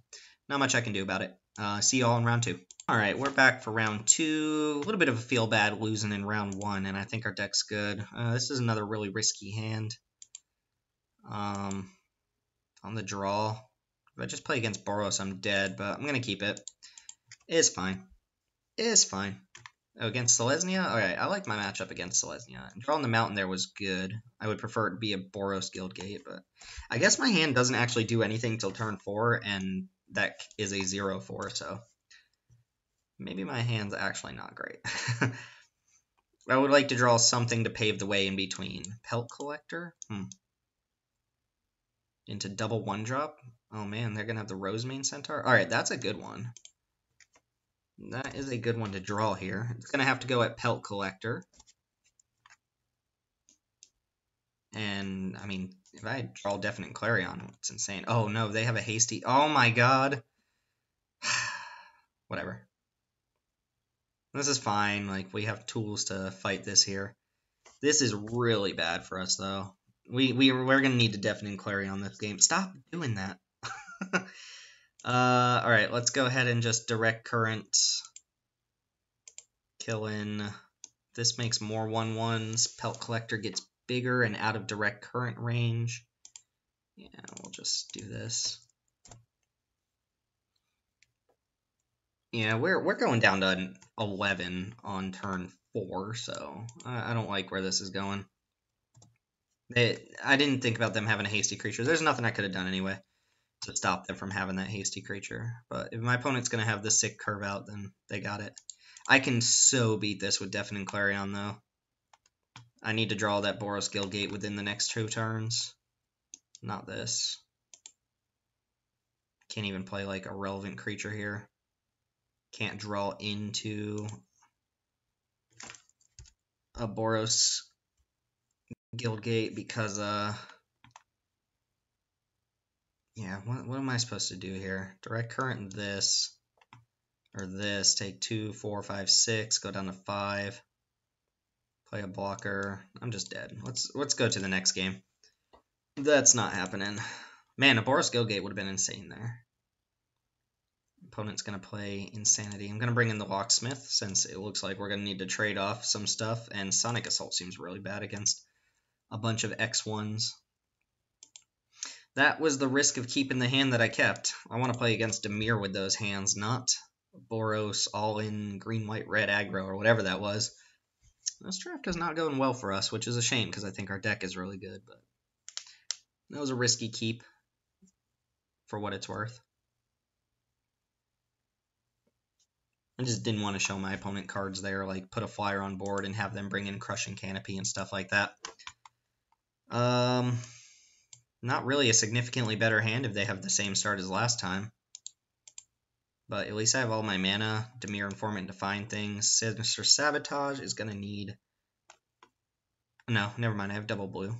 not much I can do about it. See y'all in round 2. Alright, we're back for round 2. A little bit of a feel bad losing in round 1, and I think our deck's good. This is another really risky hand. On the draw, if I just play against Boros, I'm dead, but I'm going to keep it. It's fine. It's fine. Oh, against Selesnya? Alright, I like my matchup against Selesnya. Drawing the mountain there was good. I would prefer it to be a Boros Guildgate, but I guess my hand doesn't actually do anything till turn 4, and that is a 0-4, so maybe my hand's actually not great. I would like to draw something to pave the way in between. Pelt Collector? Into double 1-drop? Oh man, they're going to have the Rosemane Centaur? Alright, that's a good one. That is a good one to draw here. It's going to have to go at Pelt Collector. And, I mean, if I draw Definite Clarion, it's insane. Oh no, they have a hasty... Oh my god! Whatever. This is fine, like, we have tools to fight this here. This is really bad for us, though. We're going to need to Deafening Clarion this game. Stop doing that. Alright, let's go ahead and just Direct Current. Kill in. This makes more 1/1s. Pelt Collector gets bigger and out of Direct Current range. Yeah, we'll just do this. Yeah, we're going down to 11 on turn 4, so I don't like where this is going. I didn't think about them having a hasty creature. There's nothing I could have done anyway to stop them from having that hasty creature. But if my opponent's going to have the sick curve out, then they got it. I can so beat this with Deafening Clarion, though. I need to draw that Boros Guildgate within the next 2 turns. Not this. Can't even play like a relevant creature here. Can't draw into a Boros Guildgate because, yeah, what am I supposed to do here? Direct Current this, or this, take 2, 4, 5, 6, go down to 5, play a blocker. I'm just dead. Let's go to the next game. That's not happening. Man, a Boros Guildgate would have been insane there. Opponent's going to play Insanity. I'm going to bring in the Locksmith, since it looks like we're going to need to trade off some stuff, and Sonic Assault seems really bad against a bunch of X1s. That was the risk of keeping the hand that I kept. I want to play against Dimir with those hands, not Boros all-in green, white, red aggro, or whatever that was. This draft is not going well for us, which is a shame, because I think our deck is really good, but that was a risky keep for what it's worth. I just didn't want to show my opponent cards there, like put a flyer on board and have them bring in Crushing Canopy and stuff like that. Not really a significantly better hand if they have the same start as last time. But at least I have all my mana. Dimir, Informant, Define things. Sinister Sabotage is going to need... No, never mind. I have double blue.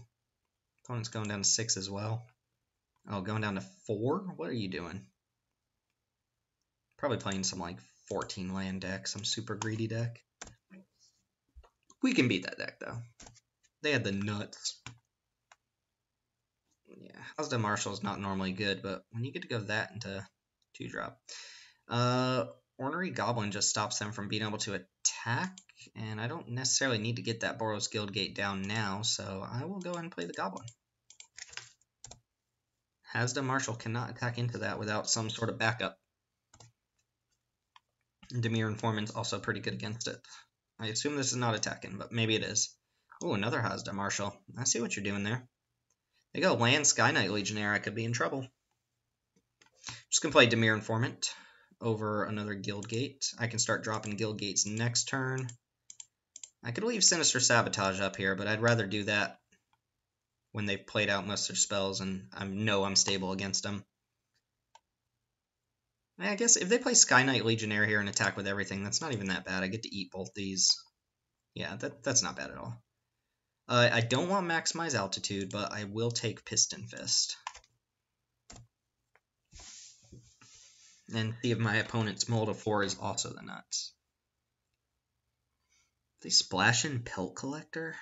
Opponent's going down to 6 as well. Oh, going down to 4? What are you doing? Probably playing some, like, 14 land deck. Some super greedy deck. We can beat that deck, though. They had the nuts. Yeah, Hazda Marshall is not normally good, but when you get to go that into 2-drop. Ornery Goblin just stops them from being able to attack, and I don't necessarily need to get that Boros Guildgate down now, so I will go ahead and play the Goblin. Hazda Marshall cannot attack into that without some sort of backup. Dimir Informant's also pretty good against it. I assume this is not attacking, but maybe it is. Oh, another Hazda Marshall. I see what you're doing there. They go land Sky Knight Legionnaire. I could be in trouble. Just gonna play Dimir Informant over another Guildgate. I can start dropping Guildgates next turn. I could leave Sinister Sabotage up here, but I'd rather do that when they've played out most of their spells and I know I'm stable against them. I guess if they play Sky Knight Legionnaire here and attack with everything, that's not even that bad. I get to eat both these. Yeah, that's not bad at all. I don't want Maximize Altitude, but I will take Piston Fist. And see if my opponent's Mold of 4 is also the nuts. They splash in Pelt Collector?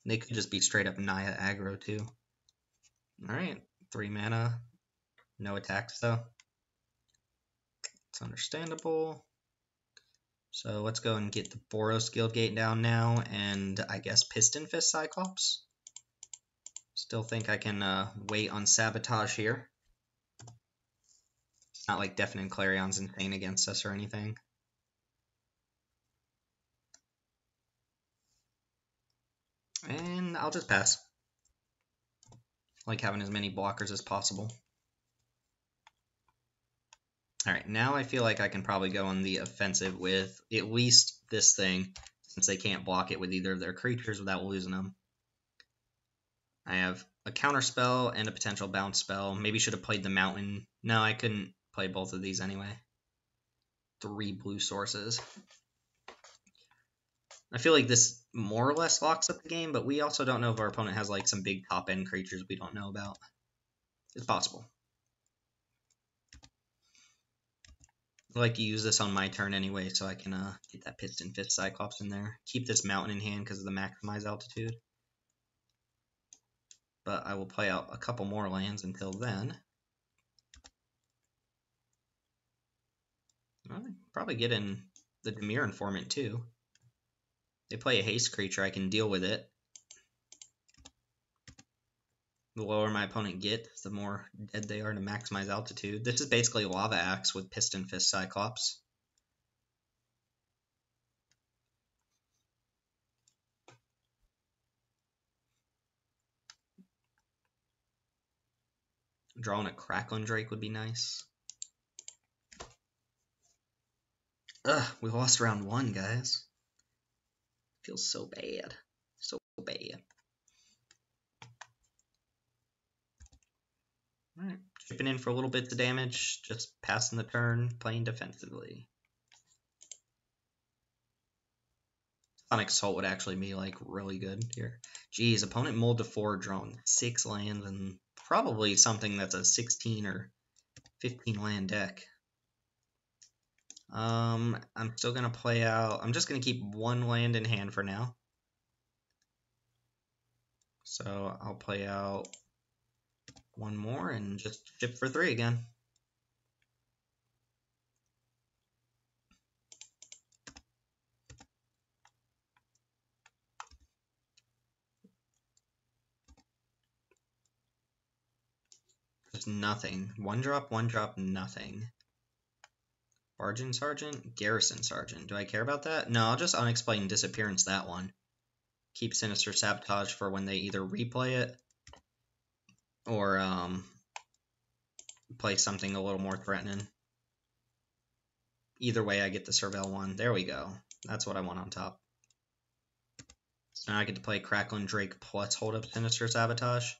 They could just be straight up Naya aggro too. Alright, 3 mana. No attacks though. It's understandable. So let's go and get the Boros Guildgate down now, and I guess Piston Fist Cyclops. Still think I can wait on Sabotage here. It's not like Deafening Clarion's insane against us or anything. And I'll just pass. I like having as many blockers as possible. Alright, now I feel like I can probably go on the offensive with at least this thing, since they can't block it with either of their creatures without losing them. I have a counter spell and a potential bounce spell. Maybe should have played the mountain. No, I couldn't play both of these anyway. 3 blue sources. I feel like this more or less locks up the game, but we also don't know if our opponent has like some big top-end creatures we don't know about. It's possible. I like to use this on my turn anyway, so I can get that Piston Fist Cyclops in there. Keep this mountain in hand because of the Maximize Altitude. But I will play out a couple more lands until then. I'll probably get in the Dimir Informant too. They play a haste creature, I can deal with it. The lower my opponent gets, the more dead they are to Maximize Altitude. This is basically Lava Axe with Piston Fist Cyclops. Drawing a Crackling Drake would be nice. Ugh, we lost round 1, guys. Feels so bad. So bad. Alright, chipping in for a little bit of damage, just passing the turn, playing defensively. Sonic Assault would actually be like really good here. Geez, opponent Mold to 4, drawn 6 lands, and probably something that's a 16 or 15 land deck. I'm still gonna play out. I'm just gonna keep 1 land in hand for now. So I'll play out 1 more and just chip for 3 again. Just nothing. 1 drop, nothing. Bargain Sergeant, Garrison Sergeant. Do I care about that? No, I'll just Unexplained Disappearance that one. Keep Sinister Sabotage for when they either replay it or play something a little more threatening. Either way, I get the Surveil one. There we go. That's what I want on top. So now I get to play Crackling Drake plus hold up Sinister Sabotage.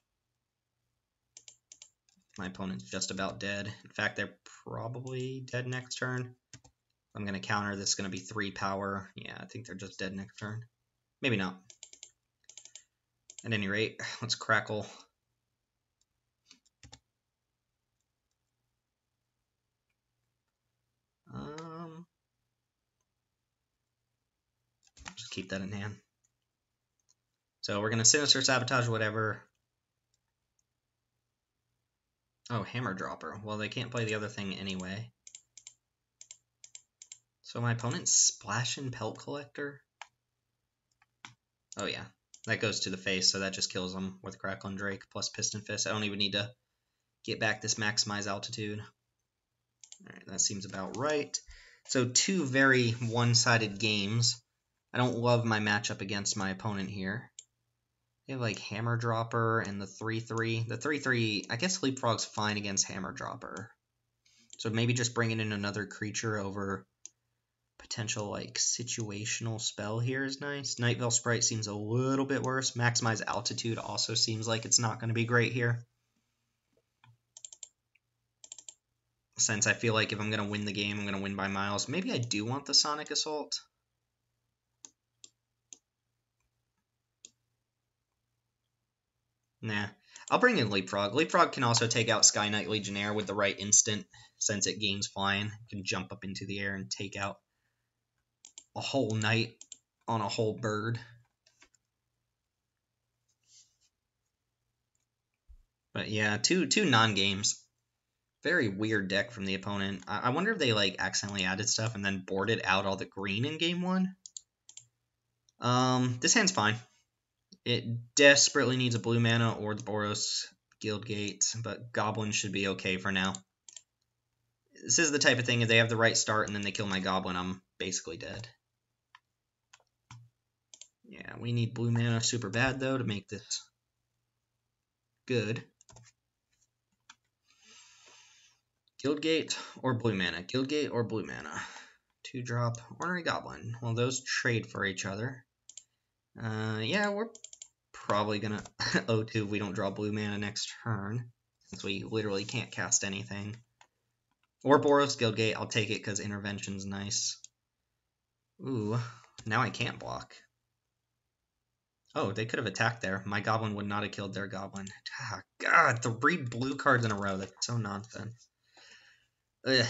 My opponent's just about dead. In fact, they're probably dead next turn. I'm going to counter this. Is going to be 3 power. Yeah, I think they're just dead next turn. Maybe not. At any rate, let's crackle. Just keep that in hand. So we're going to Sinister Sabotage whatever. Oh, Hammer Dropper. Well, they can't play the other thing anyway. So my opponent's Splashing Pelt Collector? Oh yeah, that goes to the face, so that just kills them with Crackling Drake plus Piston Fist. I don't even need to get back this Maximize Altitude. Alright, that seems about right. So 2 very one-sided games. I don't love my matchup against my opponent here. They have like Hammer Dropper and the 3-3. The 3-3, I guess Leapfrog's fine against Hammer Dropper. So maybe just bringing in another creature over potential like situational spell here is nice. Night Veil Sprite seems a little bit worse. Maximize Altitude also seems like it's not going to be great here. Since I feel like if I'm going to win the game, I'm going to win by miles. Maybe I do want the Sonic Assault. Nah, I'll bring in Leapfrog. Leapfrog can also take out Sky Knight Legionnaire with the right instant, since it gains flying. It can jump up into the air and take out a whole knight on a whole bird. But yeah, two non-games. Very weird deck from the opponent. I wonder if they like accidentally added stuff and then boarded out all the green in game 1. This hand's fine. It desperately needs a blue mana or the Boros Guildgate, but Goblin should be okay for now. This is the type of thing, if they have the right start and then they kill my Goblin, I'm basically dead. Yeah, we need blue mana super bad, though, to make this good. Guildgate or blue mana. Guildgate or blue mana. 2-drop Ornery Goblin. Well, those trade for each other. Yeah, we're probably gonna O2 if we don't draw blue mana next turn, since we literally can't cast anything. Or Boros Guildgate, I'll take it because Intervention's nice. Ooh, now I can't block. Oh, they could have attacked there. My Goblin would not have killed their Goblin. Ah, God, 3 blue cards in a row. That's so nonsense. Ugh.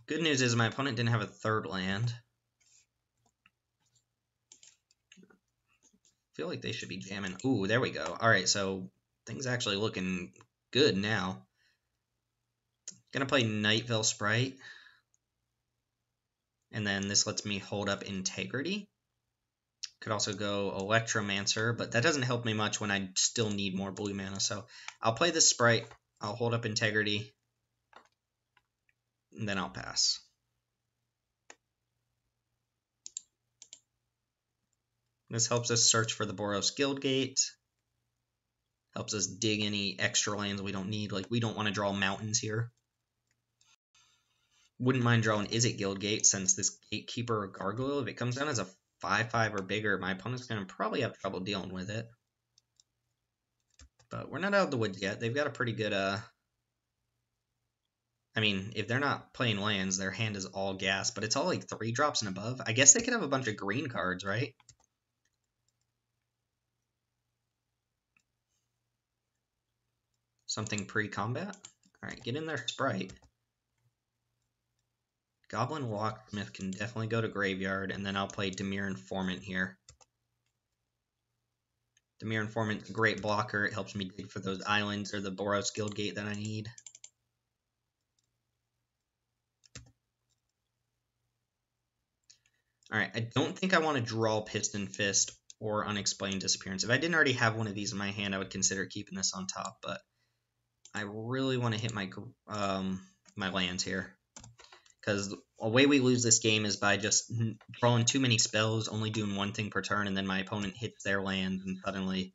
Good news is my opponent didn't have a 3rd land. I feel like they should be jamming. Ooh, there we go. Alright, so things actually looking good now. Gonna play Night Veil Sprite. And then this lets me hold up Integrity. Could also go Electromancer, but that doesn't help me much when I still need more blue mana. So I'll play this Sprite. I'll hold up Integrity. And then I'll pass. This helps us search for the Boros Guildgate. Helps us dig any extra lands we don't need. Like, we don't want to draw mountains here. Wouldn't mind drawing Izzet Guildgate, since this Gatekeeper or Gargoyle, if it comes down as a 5/5 or bigger, my opponent's going to probably have trouble dealing with it. But we're not out of the woods yet. They've got a pretty good, I mean, if they're not playing lands, their hand is all gas, but it's all like 3-drops and above. I guess they could have a bunch of green cards, right? Something pre-combat? Alright, get in there, Sprite. Goblin Locksmith can definitely go to Graveyard, and then I'll play Dimir Informant here. Dimir Informant's a great blocker. It helps me dig for those islands or the Boros Guildgate that I need. Alright, I don't think I want to draw Piston Fist or Unexplained Disappearance. If I didn't already have one of these in my hand, I would consider keeping this on top, but I really want to hit my my lands here. Because the way we lose this game is by just drawing too many spells, only doing one thing per turn, and then my opponent hits their land, and suddenly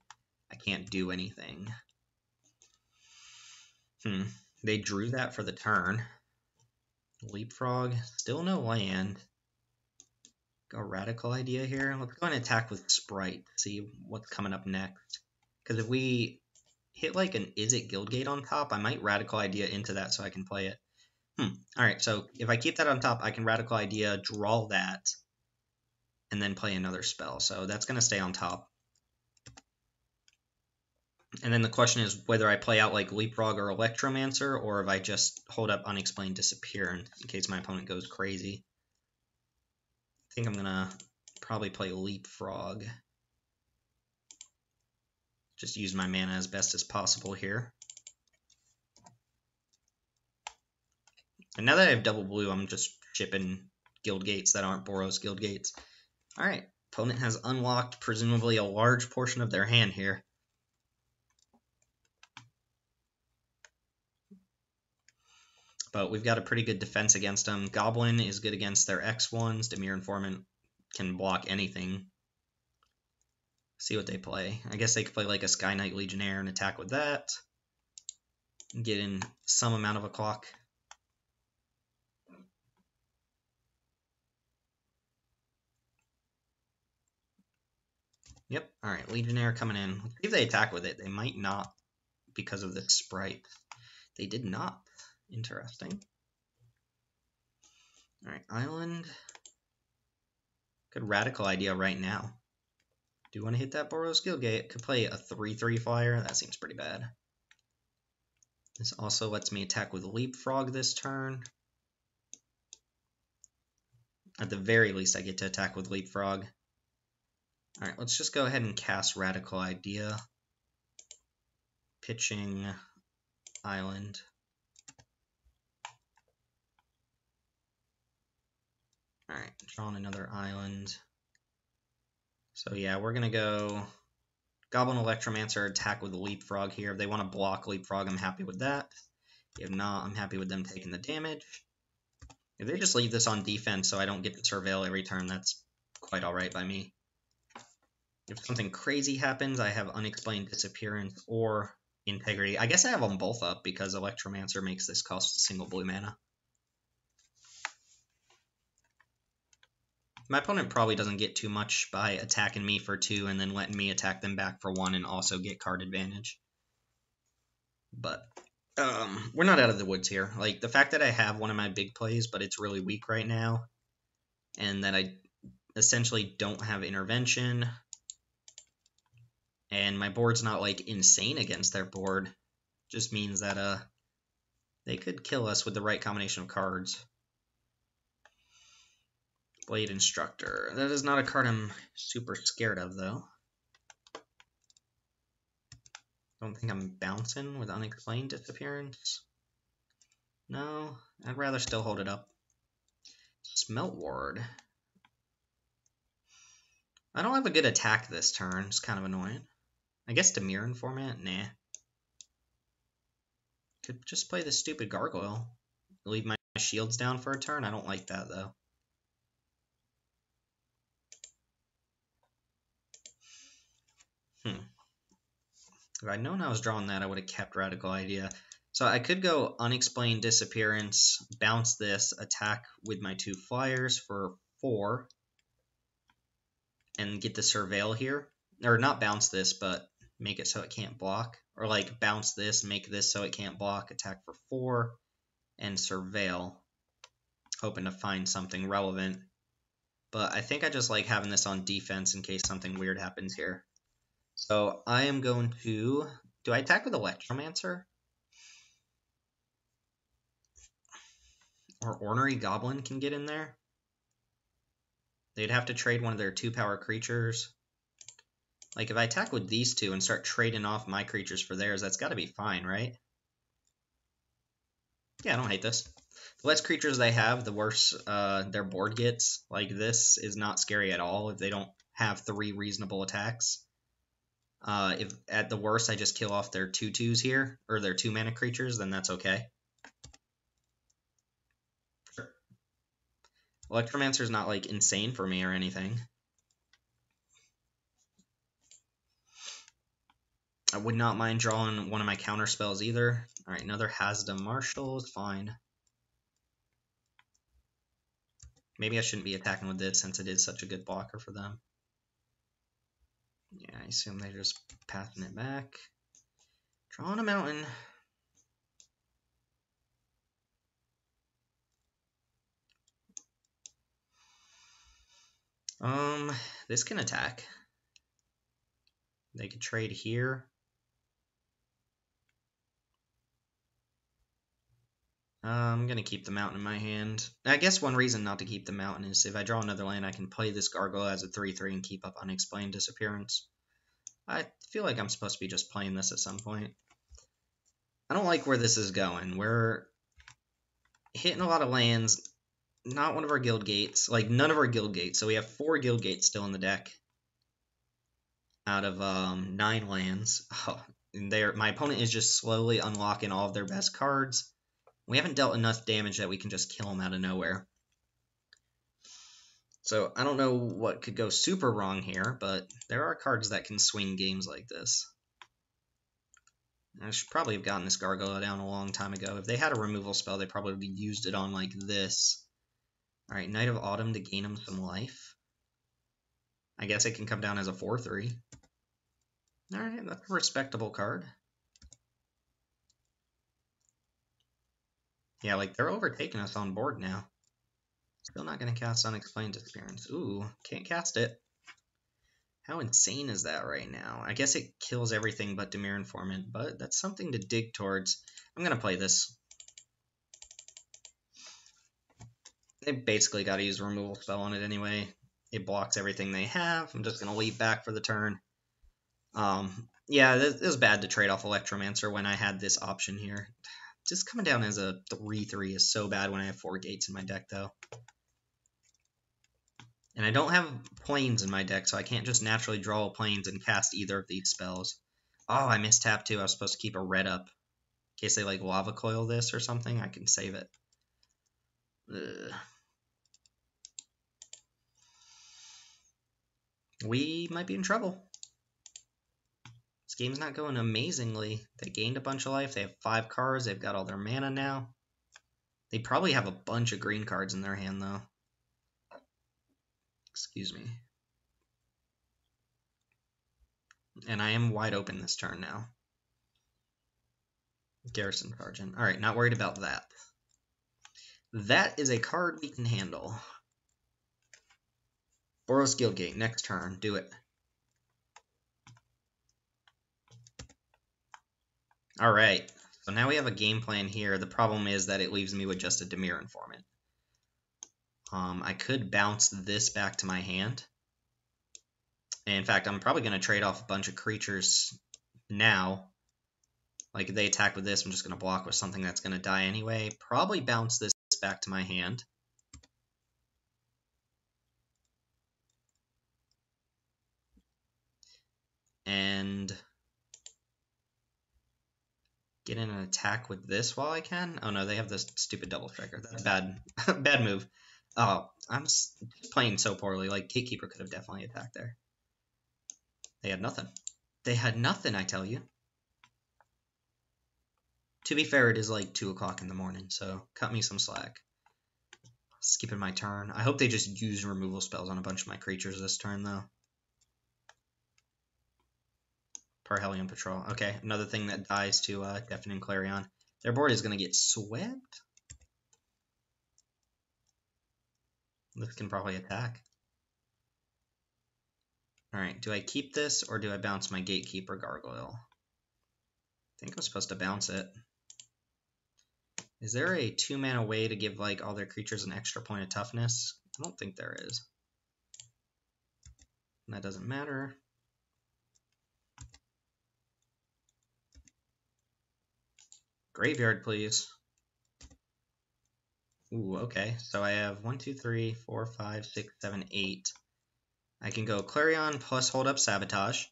I can't do anything. They drew that for the turn. Leapfrog, still no land. Go Radical Idea here. Let's go and attack with Sprite, see what's coming up next. Because if we hit like an Izzet Guildgate on top, I might Radical Idea into that so I can play it. Alright, so if I keep that on top, I can Radical Idea, draw that, and then play another spell. So that's going to stay on top. And then the question is whether I play out like Leapfrog or Electromancer, or if I just hold up Unexplained Disappearance in case my opponent goes crazy. I think I'm going to probably play Leapfrog. Just use my mana as best as possible here. And now that I have double blue, I'm just shipping guild gates that aren't Boros guild gates. Alright, opponent has unlocked presumably a large portion of their hand here. But we've got a pretty good defense against them. Goblin is good against their X1s. Dimir Informant can block anything. See what they play. I guess they could play like a Sky Knight Legionnaire and attack with that. And get in some amount of a clock. Yep, alright, Legionnaire coming in. Let's see if they attack with it. They might not because of the sprite. They did not. Interesting. Alright, Island. Good radical idea right now. Do you want to hit that Boros Guildgate? Could play a 3/3 flyer. That seems pretty bad. This also lets me attack with Leapfrog this turn. At the very least, I get to attack with Leapfrog. Alright, let's just go ahead and cast Radical Idea. Pitching Island. Alright, drawing another island. So yeah, we're going to go Goblin Electromancer, attack with Leapfrog here. If they want to block Leapfrog, I'm happy with that. If not, I'm happy with them taking the damage. If they just leave this on defense so I don't get to surveil every turn, that's quite alright by me. If something crazy happens, I have Unexplained Disappearance or Integrity. I guess I have them both up because Electromancer makes this cost a single blue mana. My opponent probably doesn't get too much by attacking me for 2 and then letting me attack them back for 1 and also get card advantage. But we're not out of the woods here. Like, the fact that I have one of my big plays, but it's really weak right now, and that I essentially don't have intervention, and my board's not, like, insane against their board, just means that they could kill us with the right combination of cards. Blade Instructor. That is not a card I'm super scared of, though. Don't think I'm bouncing with Unexplained Disappearance. No, I'd rather still hold it up. Smelt Ward. I don't have a good attack this turn. It's kind of annoying. I guess Dimir Informant? Nah. Could just play the stupid Gargoyle. Leave my shields down for a turn? I don't like that, though. If I'd known I was drawing that, I would have kept Radical Idea. So I could go Unexplained Disappearance, bounce this, attack with my 2 flyers for 4, and get the Surveil here. Or not bounce this, but make it so it can't block. Or like bounce this, make this so it can't block, attack for 4, and Surveil. Hoping to find something relevant. But I think I just like having this on defense in case something weird happens here. So I am going to... Do I attack with Electromancer? Or Ornery Goblin can get in there? They'd have to trade one of their 2-power creatures. Like, if I attack with these 2 and start trading off my creatures for theirs, that's got to be fine, right? Yeah, I don't hate this. The less creatures they have, the worse their board gets. Like, this is not scary at all if they don't have 3 reasonable attacks. If at the worst I just kill off their 2/2s here, or their 2-mana creatures, then that's okay. Sure. Electromancer's not, like, insane for me or anything. I would not mind drawing one of my counter spells either. Alright, another Hasdam Marshal is fine. Maybe I shouldn't be attacking with this since it is such a good blocker for them. Yeah, I assume they're just passing it back. Drawing a mountain. This can attack. They could trade here. I'm going to keep the mountain in my hand. I guess one reason not to keep the mountain is if I draw another land, I can play this Gargoyle as a 3/3 and keep up Unexplained Disappearance. I feel like I'm supposed to be just playing this at some point. I don't like where this is going. hitting a lot of lands. Not one of our guild gates. Like, none of our guild gates. So we have 4 guild gates still in the deck out of 9 lands. Oh, and my opponent is just slowly unlocking all of their best cards. We haven't dealt enough damage that we can just kill them out of nowhere. So I don't know what could go super wrong here, but there are cards that can swing games like this. I should probably have gotten this Gargoyle down a long time ago. If they had a removal spell, they probably would have used it on like this. Alright, Knight of Autumn to gain him some life. I guess it can come down as a 4/3. Alright, that's a respectable card. Yeah, like, they're overtaking us on board now. Still not going to cast Unexplained Disappearance. Ooh, can't cast it. How insane is that right now? I guess it kills everything but Dimir Informant, but that's something to dig towards. I'm going to play this. They basically got to use a removal spell on it anyway. It blocks everything they have. I'm just going to leave back for the turn. Yeah, it was bad to trade off Electromancer when I had this option here. Just coming down as a 3/3 is so bad when I have 4 gates in my deck, though. And I don't have planes in my deck, so I can't just naturally draw planes and cast either of these spells. Oh, I missed tap too. I was supposed to keep a red up. In case they like lava coil this or something, I can save it. Ugh. We might be in trouble. This game's not going amazingly. They gained a bunch of life. They have 5 cards. They've got all their mana now. They probably have a bunch of green cards in their hand, though. Excuse me. And I am wide open this turn now. Garrison Sergeant. Alright, not worried about that. That is a card we can handle. Boros Guildgate, next turn. Do it. Alright, so now we have a game plan here. The problem is that it leaves me with just a Dimir Informant. I could bounce this back to my hand. And in fact, I'm probably going to trade off a bunch of creatures now. Like, if they attack with this, I'm just going to block with something that's going to die anyway. Probably bounce this back to my hand. And get in an attack with this while I can. Oh no, they have this stupid double striker. That's bad. Bad move. Oh, I'm playing so poorly. Like, Gatekeeper could have definitely attacked there. They had nothing. They had nothing, I tell you. To be fair, it is like 2 o'clock in the morning, so cut me some slack. Skipping my turn. I hope they just use removal spells on a bunch of my creatures this turn, though. Parhelion Patrol. Okay, another thing that dies to Deafening Clarion. Their board is going to get swept. This can probably attack. Alright, do I keep this or do I bounce my Gatekeeper Gargoyle? I think I'm supposed to bounce it. Is there a 2-mana way to give like all their creatures an extra point of toughness? I don't think there is. And that doesn't matter. Graveyard, please. Ooh, okay. So I have 1, 2, 3, 4, 5, 6, 7, 8. I can go Clarion plus hold up Sabotage,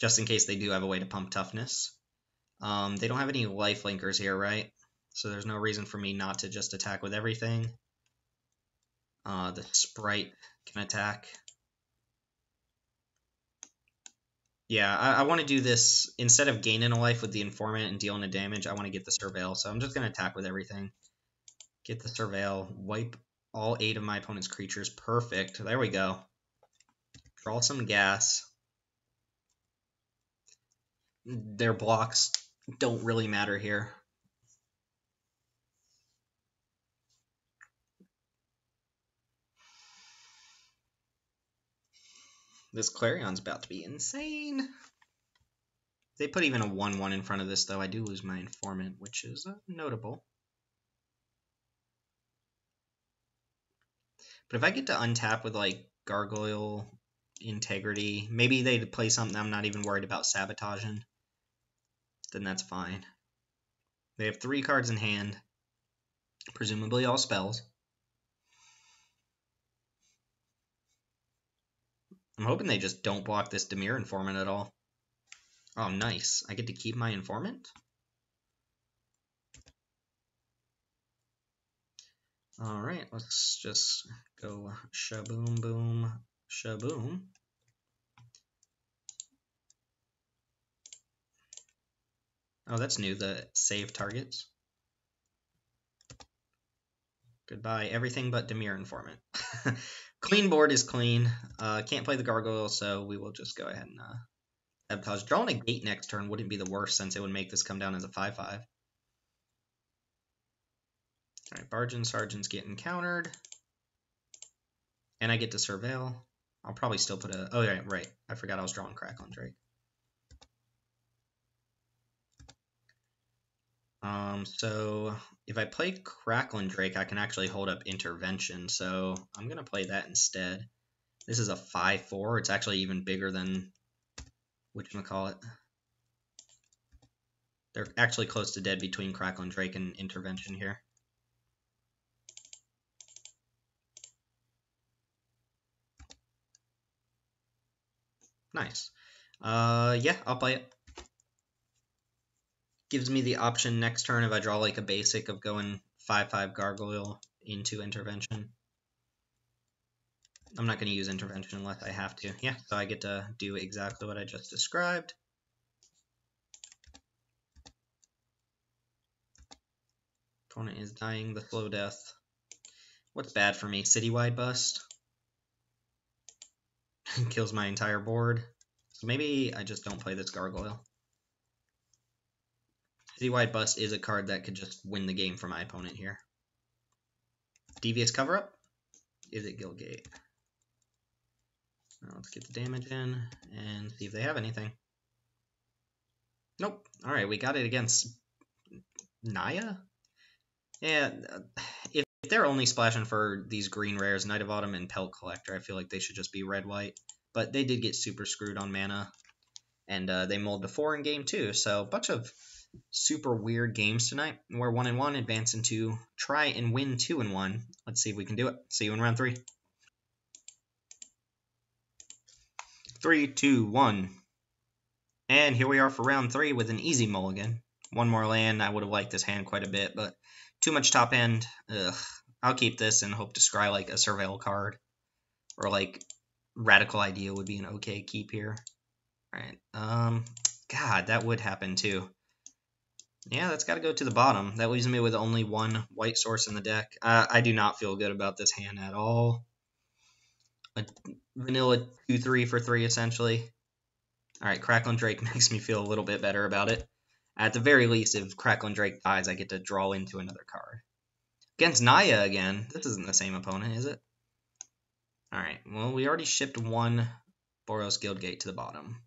just in case they do have a way to pump toughness. They don't have any life linkers here, right? So there's no reason for me not to just attack with everything. The Sprite can attack. Yeah, I want to do this, instead of gaining a life with the Informant and dealing a damage, I want to get the Surveil, so I'm just going to attack with everything. Get the Surveil, wipe all 8 of my opponent's creatures, perfect, there we go. Draw some gas. Their blocks don't really matter here. This Clarion's about to be insane. If they put even a 1/1 in front of this, though, I do lose my Informant, which is notable. But if I get to untap with, like, Gargoyle, Integrity, maybe they play something I'm not even worried about sabotaging, then that's fine. They have 3 cards in hand. Presumably all spells. I'm hoping they just don't block this Dimir Informant at all. Oh, nice. I get to keep my Informant? Alright, let's just go shaboom, boom, shaboom. Oh, that's new, the save targets. Goodbye, everything but Dimir Informant. Clean board is clean. Can't play the Gargoyle, so we will just go ahead and sabotage. Drawing a gate next turn wouldn't be the worst, since it would make this come down as a 5/5. Alright, Barge and Sergeants get encountered. And I get to Surveil. I'll probably still put a... Oh, yeah, right. I forgot I was drawing Crackling Drake. So if I play Crackling Drake, I can actually hold up Intervention, so I'm going to play that instead. This is a 5/4. It's actually even bigger than whatchamacallit. They're actually close to dead between Crackling Drake and Intervention here. Nice. Yeah, I'll play it. Gives me the option next turn if I draw like a basic of going 5/5 Gargoyle into Intervention. I'm not going to use Intervention unless I have to. Yeah, so I get to do exactly what I just described. Opponent is dying the slow death. What's bad for me? Citywide Bust. Kills my entire board. So maybe I just don't play this Gargoyle. Citywide Bust is a card that could just win the game for my opponent here. Devious Cover-Up? Is it Guildgate? Now let's get the damage in and see if they have anything. Nope. Alright, we got it against Naya? Yeah, if they're only splashing for these green rares, Knight of Autumn and Pelt Collector, I feel like they should just be red-white. But they did get super screwed on mana, and they mulled to 4 in game 2, so a bunch of super weird games tonight. We're 1-1, advance into try and win 2-1. Let's see if we can do it. See you in round 3. 3, 2, 1. And here we are for round 3 with an easy mulligan. One more land. I would have liked this hand quite a bit, but too much top end. Ugh. I'll keep this and hope to scry like a Surveil card. Or like Radical Idea would be an okay keep here. Alright. God, that would happen too. Yeah, that's got to go to the bottom. That leaves me with only one white source in the deck. I do not feel good about this hand at all. A vanilla 2/3 for 3, essentially. Alright, Crackling Drake makes me feel a little bit better about it. At the very least, if Crackling Drake dies, I get to draw into another card. Against Naya again. This isn't the same opponent, is it? Alright, well, we already shipped one Boros Guildgate to the bottom.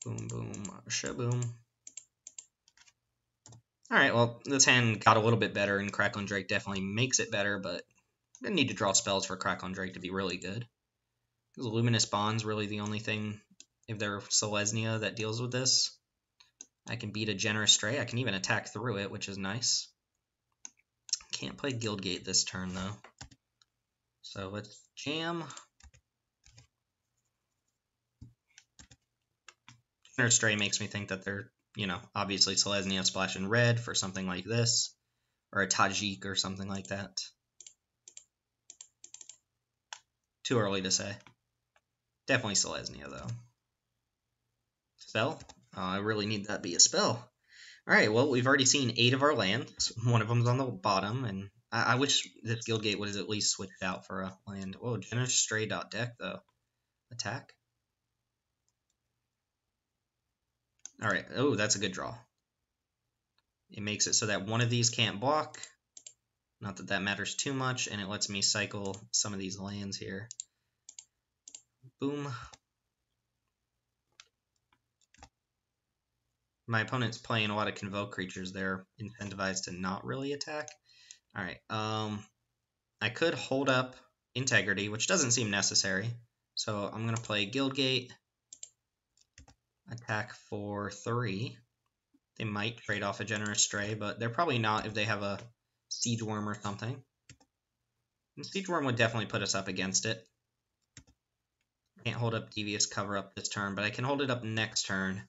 Boom, boom, shaboom. Alright, well, this hand got a little bit better, and Crackling Drake definitely makes it better, but I need to draw spells for Crackling Drake to be really good. Because Luminous Bond's really the only thing, if they're Selesnya, that deals with this. I can beat a Generous Stray. I can even attack through it, which is nice. Can't play Guildgate this turn, though. So let's jam. Generous Stray makes me think that they're, obviously Selesnya splashing red for something like this. Or a Tajik or something like that. Too early to say. Definitely Selesnya, though. Spell? Oh, I really need that to be a spell. Alright, well, we've already seen 8 of our lands. One of them's on the bottom, and I wish this Guildgate was at least switched out for a land. Whoa, Generous Stray deck, though. Attack? Alright, oh, that's a good draw. It makes it so that one of these can't block. Not that that matters too much, and it lets me cycle some of these lands here. Boom. My opponent's playing a lot of Convoke creatures. They're incentivized to not really attack. Alright, I could hold up Integrity, which doesn't seem necessary. So I'm going to play Guildgate. Attack for 3. They might trade off a Generous Stray, but they're probably not if they have a Siege Worm or something. And Siege Worm would definitely put us up against it. Can't hold up Devious Cover Up this turn, but I can hold it up next turn.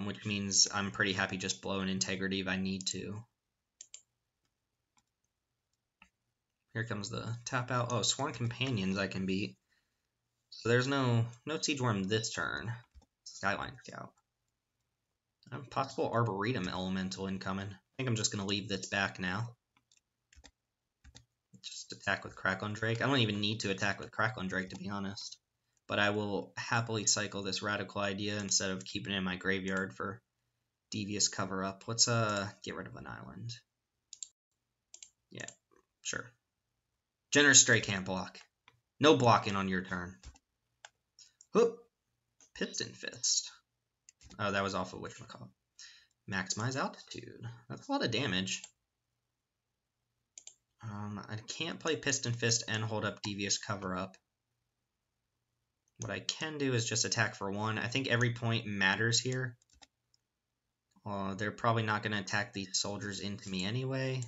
Which means I'm pretty happy just blowing Integrity if I need to. Here comes the tap out. Oh, Sworn Companions I can beat. So there's no Siege Worm this turn. Skyline Scout. Possible Arboretum Elemental incoming. I think I'm just going to leave this back now. Just attack with Crackling Drake. I don't even need to attack with Crackling Drake, to be honest. But I will happily cycle this Radical Idea instead of keeping it in my graveyard for Devious Cover Up. Let's get rid of an island. Yeah, sure. Generous Stray can't block. No blocking on your turn. Whoop! Piston Fist. Oh, that was off of whatchamacallit. Maximize Altitude. That's a lot of damage. I can't play Piston Fist and hold up Devious Cover Up. What I can do is just attack for 1. I think every point matters here. They're probably not going to attack these soldiers into me anyway.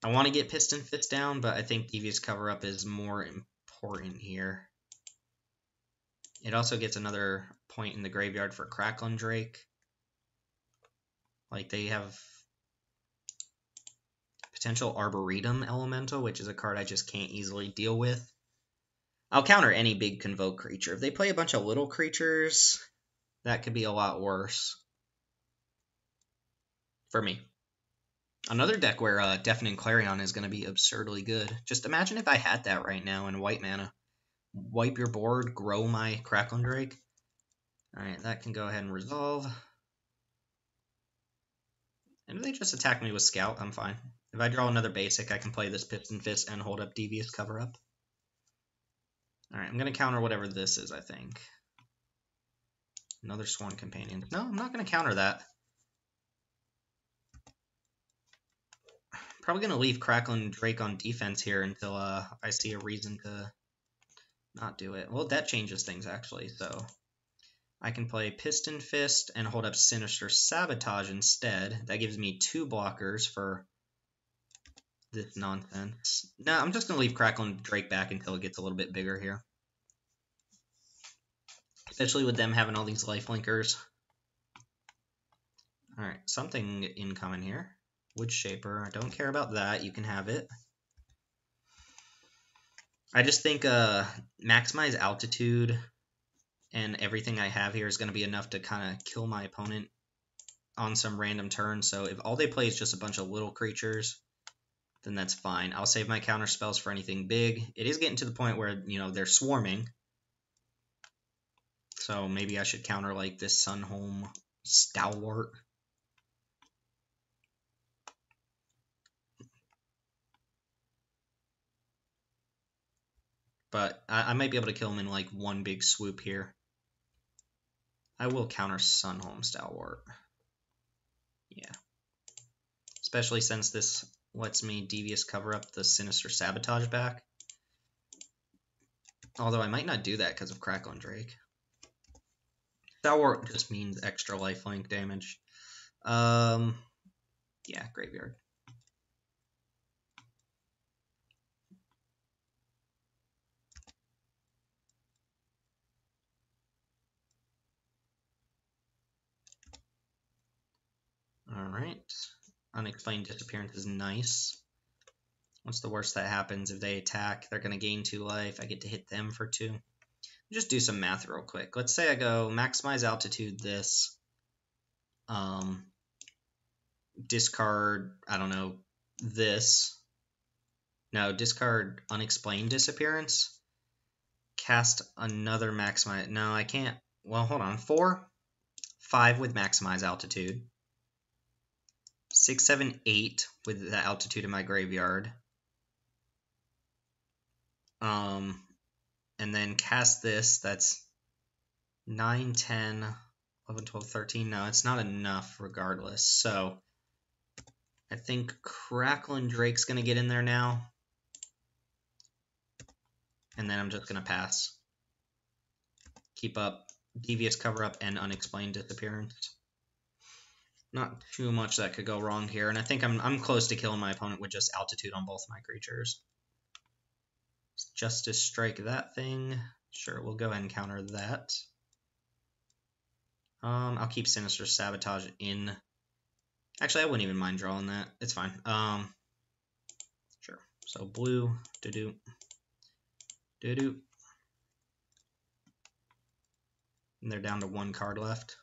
I want to get Piston Fist down, but I think Devious Cover Up is more important here. It also gets another point in the graveyard for Crackling Drake. Like, they have potential Arboretum Elemental, which is a card I just can't easily deal with. I'll counter any big Convoke creature. If they play a bunch of little creatures, that could be a lot worse. For me. Another deck where Deafening Clarion is going to be absurdly good. Just imagine if I had that right now in white mana. Wipe your board, grow my Crackling Drake. Alright, that can go ahead and resolve. And if they just attack me with Scout, I'm fine. If I draw another basic, I can play this Piston Fist and hold up Devious Cover Up. Alright, I'm going to counter whatever this is, I think. Another Sworn Companion. No, I'm not going to counter that. Probably going to leave Crackling Drake on defense here until I see a reason to not do it. Well, that changes things, actually, so I can play Piston Fist and hold up Sinister Sabotage instead. That gives me 2 blockers for this nonsense. No, I'm just going to leave Crackling Drake back until it gets a little bit bigger here. Especially with them having all these lifelinkers. Alright, something incoming here. Wood Shaper. I don't care about that. You can have it. I just think Maximize Altitude and everything I have here is going to be enough to kind of kill my opponent on some random turn. So if all they play is just a bunch of little creatures, then that's fine. I'll save my counter spells for anything big. It is getting to the point where, you know, they're swarming. So maybe I should counter like this Sunhome Stalwart. But I might be able to kill him in like one big swoop here. I will counter Sunhome Stalwart. Yeah. Especially since this lets me Devious Cover Up the Sinister Sabotage back. Although I might not do that because of Crackling Drake. Stalwart just means extra lifelink damage. Yeah, graveyard. Alright. Unexplained Disappearance is nice. What's the worst that happens? If they attack, they're going to gain 2 life. I get to hit them for 2. Just do some math real quick. Let's say I go Maximize Altitude this. Discard, I don't know, this. No, discard Unexplained Disappearance. Cast another Maximize. No, I can't. Well, hold on. 4, 5 with Maximize Altitude. 6, 7, 8 with the altitude in my graveyard. And then cast this. That's 9, 10, 11, 12, 13. No, it's not enough regardless. So I think Crackling Drake's going to get in there now. And then I'm just going to pass. Keep up Devious Cover-Up and Unexplained Disappearance. Not too much that could go wrong here, and I think I'm close to killing my opponent with just Altitude on both my creatures. Justice Strike that thing. Sure, we'll go ahead and counter that. I'll keep Sinister Sabotage in. Actually, I wouldn't even mind drawing that. It's fine. Sure. So blue, do-do, do-do. And they're down to 1 card left.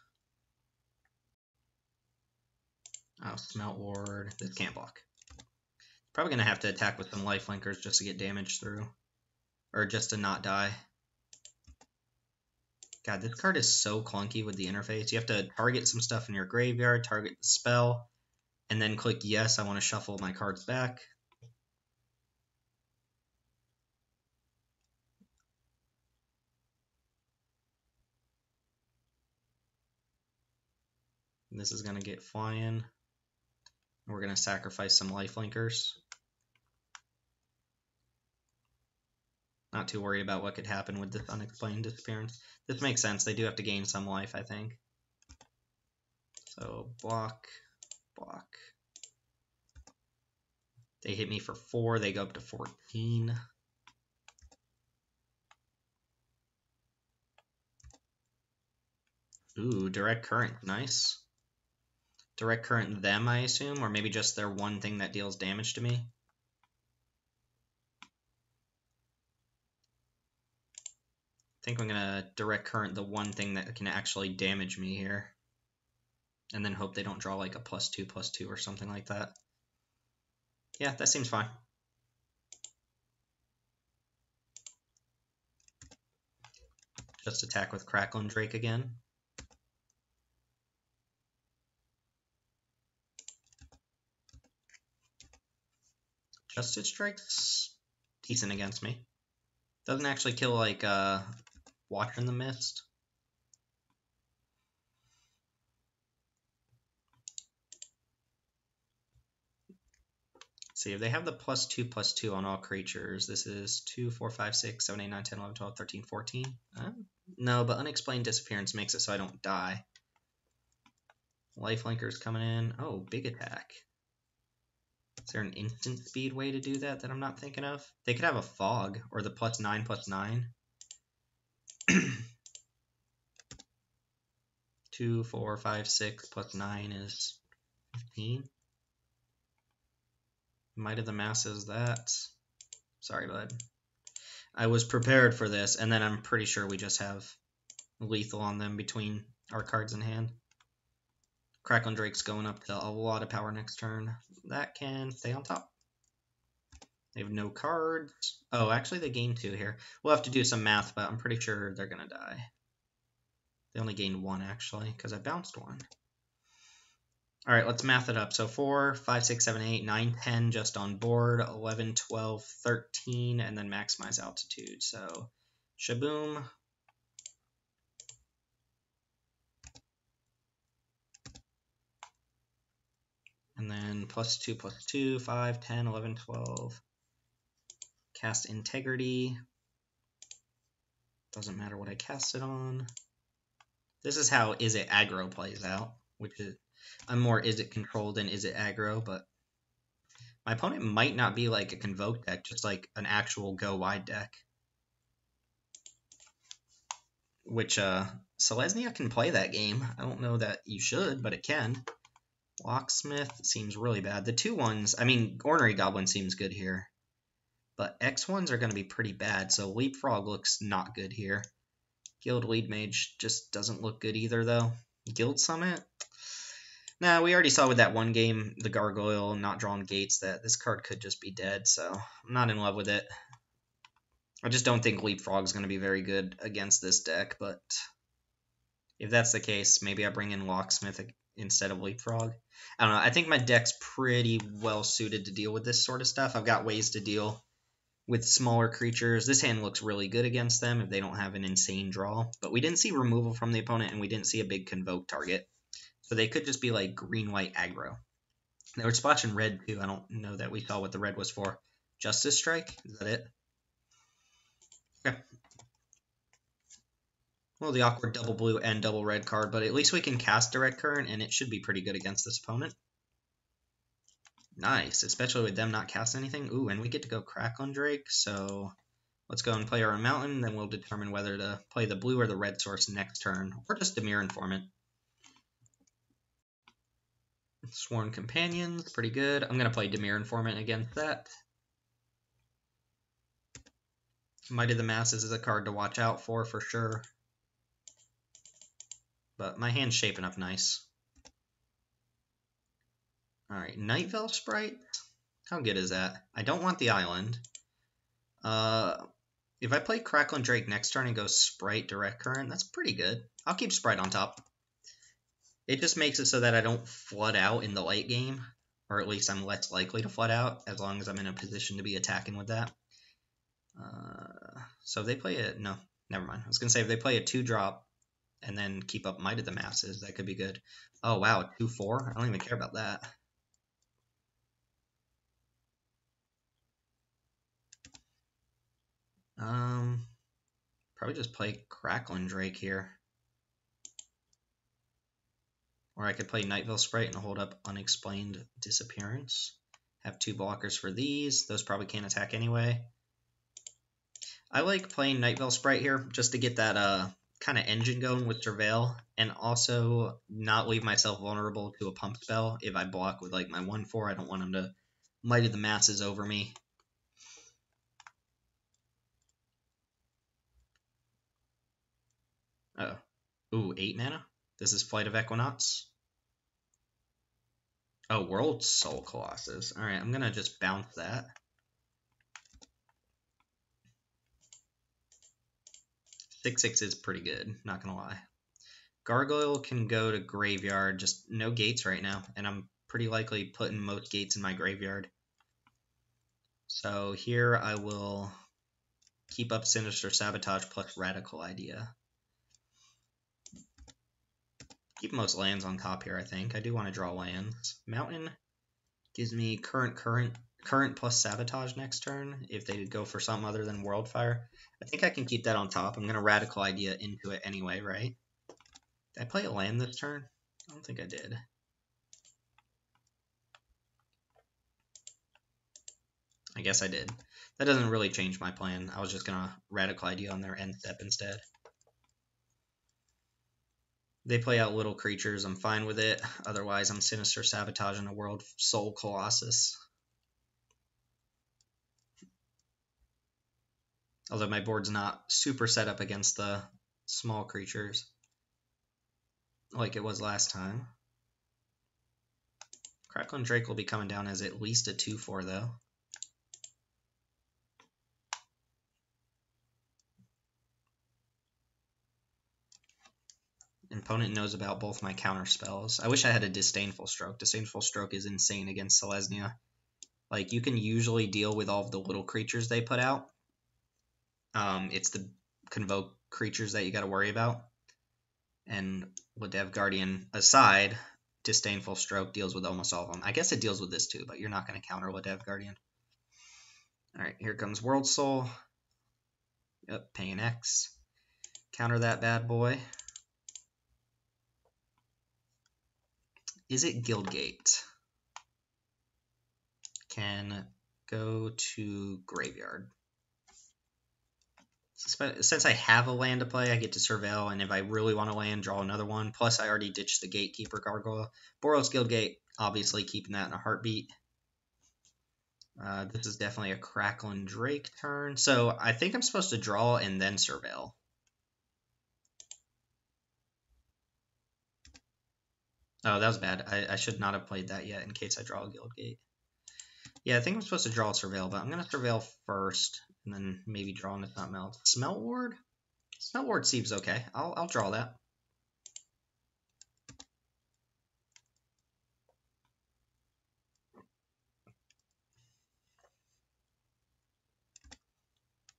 Oh, Smelt Ward. This can't block. Probably going to have to attack with some Lifelinkers just to get damage through. Or just to not die. God, this card is so clunky with the interface. You have to target some stuff in your graveyard, target the spell, and then click yes, I want to shuffle my cards back. And this is going to get flying. We're going to sacrifice some Lifelinkers. Not too worried about what could happen with this Unexplained Disappearance. This makes sense. They do have to gain some life, I think. So block, block. They hit me for 4. They go up to 14. Ooh, Direct Current. Nice. Direct Current them, I assume, or maybe just their one thing that deals damage to me. I think I'm going to Direct Current the one thing that can actually damage me here. And then hope they don't draw like a +2/+2 or something like that. Yeah, that seems fine. Just attack with Crackling Drake again. Justice Strike's decent against me. Doesn't actually kill like Watcher in the Mist. See, if they have the +2/+2 on all creatures, this is 2, 4, 5, 6, 7, 8, 9, 10, 11, 12, 13, 14. No, but Unexplained Disappearance makes it so I don't die. Lifelinker's coming in. Oh, big attack. Is there an instant speed way to do that I'm not thinking of? They could have a Fog, or the +9/+9. 2, 4, 5, 6 plus 9 is 15. Might of the Masses that. Sorry, bud. I was prepared for this, and then I'm pretty sure we just have lethal on them between our cards in hand. Crackling Drake's going up to a lot of power next turn. That can stay on top. They have no cards. Oh, actually they gain 2 here. We'll have to do some math, but I'm pretty sure they're going to die. They only gained 1, actually, because I bounced 1. All right, let's math it up. So 4, 5, 6, 7, 8, 9, 10 just on board, 11, 12, 13, and then maximize altitude. So shaboom. And then +2/+2, 5, 10, 11, 12. Cast Integrity. Doesn't matter what I cast it on. This is how Izzet aggro plays out, which is, I'm more Izzet control than Izzet aggro, but my opponent might not be like a Convoke deck, just like an actual go wide deck. Which, Selesnya can play that game. I don't know that you should, but it can. Locksmith seems really bad. The 2/1s, I mean, Ornery Goblin seems good here. But X1s are going to be pretty bad, so Leapfrog looks not good here. Guild Lead Mage just doesn't look good either, though. Guild Summit? Nah, we already saw with that one game, the Gargoyle not drawing gates, that this card could just be dead, so I'm not in love with it. I just don't think Leapfrog's going to be very good against this deck, but if that's the case, maybe I bring in Locksmith instead of Leapfrog. I don't know. I think my deck's pretty well suited to deal with this sort of stuff. I've got ways to deal with smaller creatures. This hand looks really good against them if they don't have an insane draw. But we didn't see removal from the opponent, and we didn't see a big Convoke target. So they could just be like green-white aggro. They were splashing red, too. I don't know that we saw what the red was for. Justice Strike? Is that it? Okay. Well, the awkward double blue and double red card, but at least we can cast Direct Current, and it should be pretty good against this opponent. Nice, especially with them not casting anything. Ooh, and we get to go Crackling Drake, so let's go and play our Mountain, then we'll determine whether to play the blue or the red source next turn, or just Dimir Informant. Sworn Companions, pretty good. I'm going to play Dimir Informant against that. Might of the Masses is a card to watch out for sure. But my hand's shaping up nice. Alright, Night Veil Sprite. How good is that? I don't want the island. If I play Crackling Drake next turn and go Sprite Direct Current, that's pretty good. I'll keep Sprite on top. It just makes it so that I don't flood out in the late game. Or at least I'm less likely to flood out, as long as I'm in a position to be attacking with that. So if they play a... No, never mind. I was going to say, if they play a 2-drop, and then keep up Might of the Masses, that could be good. Oh, wow, 2-4? I don't even care about that. Probably just play Crackling Drake here. Or I could play Night Veil Sprite and hold up Unexplained Disappearance. Have 2 blockers for these. Those probably can't attack anyway. I like playing Night Veil Sprite here just to get that kind of engine going with Surveil, and also not leave myself vulnerable to a pump spell. If I block with like my 1-4, I don't want him to Might of the Masses over me. Oh. Ooh, 8 mana? This is Flight of Equinox. Oh, World Soul Colossus. Alright, I'm gonna just bounce that. 6/6 is pretty good, not gonna lie. Gargoyle can go to Graveyard, just no gates right now, and I'm pretty likely putting most gates in my graveyard. So here I will keep up Sinister Sabotage plus Radical Idea. Keep most lands on top here, I think. I do want to draw lands. Mountain gives me current plus Sabotage next turn if they go for something other than Worldfire. I think I can keep that on top. I'm going to Radical Idea into it anyway, right? Did I play a land this turn? I don't think I did. I guess I did. That doesn't really change my plan. I was just going to Radical Idea on their end step instead. They play out little creatures, I'm fine with it. Otherwise, I'm Sinister Sabotaging a World Soul Colossus. Although my board's not super set up against the small creatures like it was last time. Crackling Drake will be coming down as at least a 2/4 though. Opponent knows about both my counter spells. I wish I had a Disdainful Stroke. Disdainful Stroke is insane against Selesnya. Like, you can usually deal with all of the little creatures they put out. It's the Convoke creatures that you got to worry about. And Ladev Guardian aside, Disdainful Stroke deals with almost all of them. I guess it deals with this too, but you're not going to counter Ladev Guardian. Alright, here comes World Soul. Yep, paying X. Counter that bad boy. Izzet Guildgate can go to Graveyard. Since I have a land to play, I get to Surveil, and if I really want to land, draw another one. Plus, I already ditched the Gatekeeper Gargoyle. Boros Guildgate, obviously keeping that in a heartbeat. This is definitely a Crackling Drake turn. So I think I'm supposed to draw and then Surveil. Oh, that was bad. I should not have played that yet in case I draw a Guildgate. Yeah, I think I'm supposed to draw a Surveil, but I'm going to Surveil first, and then maybe draw into something else. Smelt Ward? Smelt Ward seems okay. I'll draw that.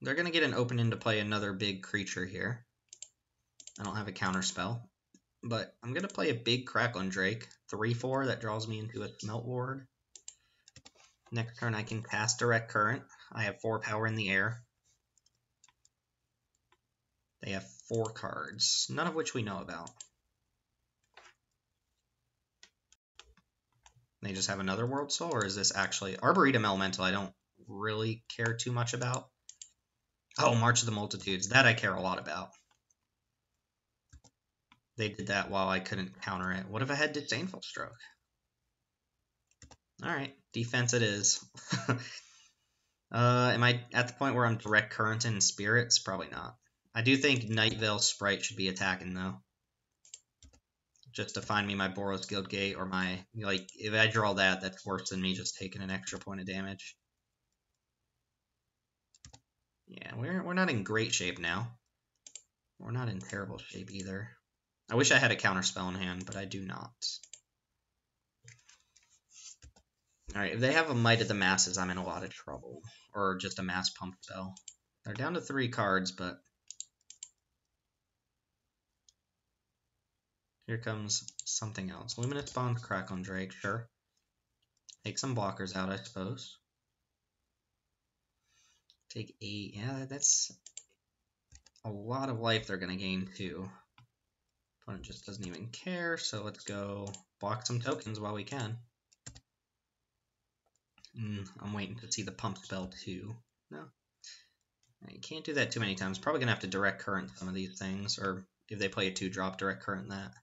They're going to get an opening to play another big creature here. I don't have a counter spell, but I'm going to play a big Crackling Drake. 3/4 that draws me into a Smelt Ward. Next turn I can cast Direct Current. I have 4 power in the air. They have 4 cards, none of which we know about. They just have another World Soul, or is this actually... Arboretum Elemental I don't really care too much about. Oh, March of the Multitudes. That I care a lot about. They did that while I couldn't counter it. What if I had Disdainful Stroke? Alright, defense it is. Am I at the point where I'm direct current in spirits? Probably not. I do think Night Veil Sprite should be attacking, though. Just to find me my Boros Guildgate or my... Like, if I draw that, that's worse than me just taking an extra point of damage. Yeah, we're not in great shape now. We're not in terrible shape either. I wish I had a counter spell in hand, but I do not. Alright, if they have a Might of the Masses, I'm in a lot of trouble. Or just a Mass Pump spell. They're down to 3 cards, but... Here comes something else. Luminous Bond, Crackle Drake, sure. Take some blockers out, I suppose. Take 8. Yeah, that's a lot of life they're going to gain, too. Opponent just doesn't even care, so let's go block some tokens while we can. I'm waiting to see the pump spell, too. No. You can't do that too many times. Probably going to have to direct current some of these things, or if they play a 2-drop, direct current that.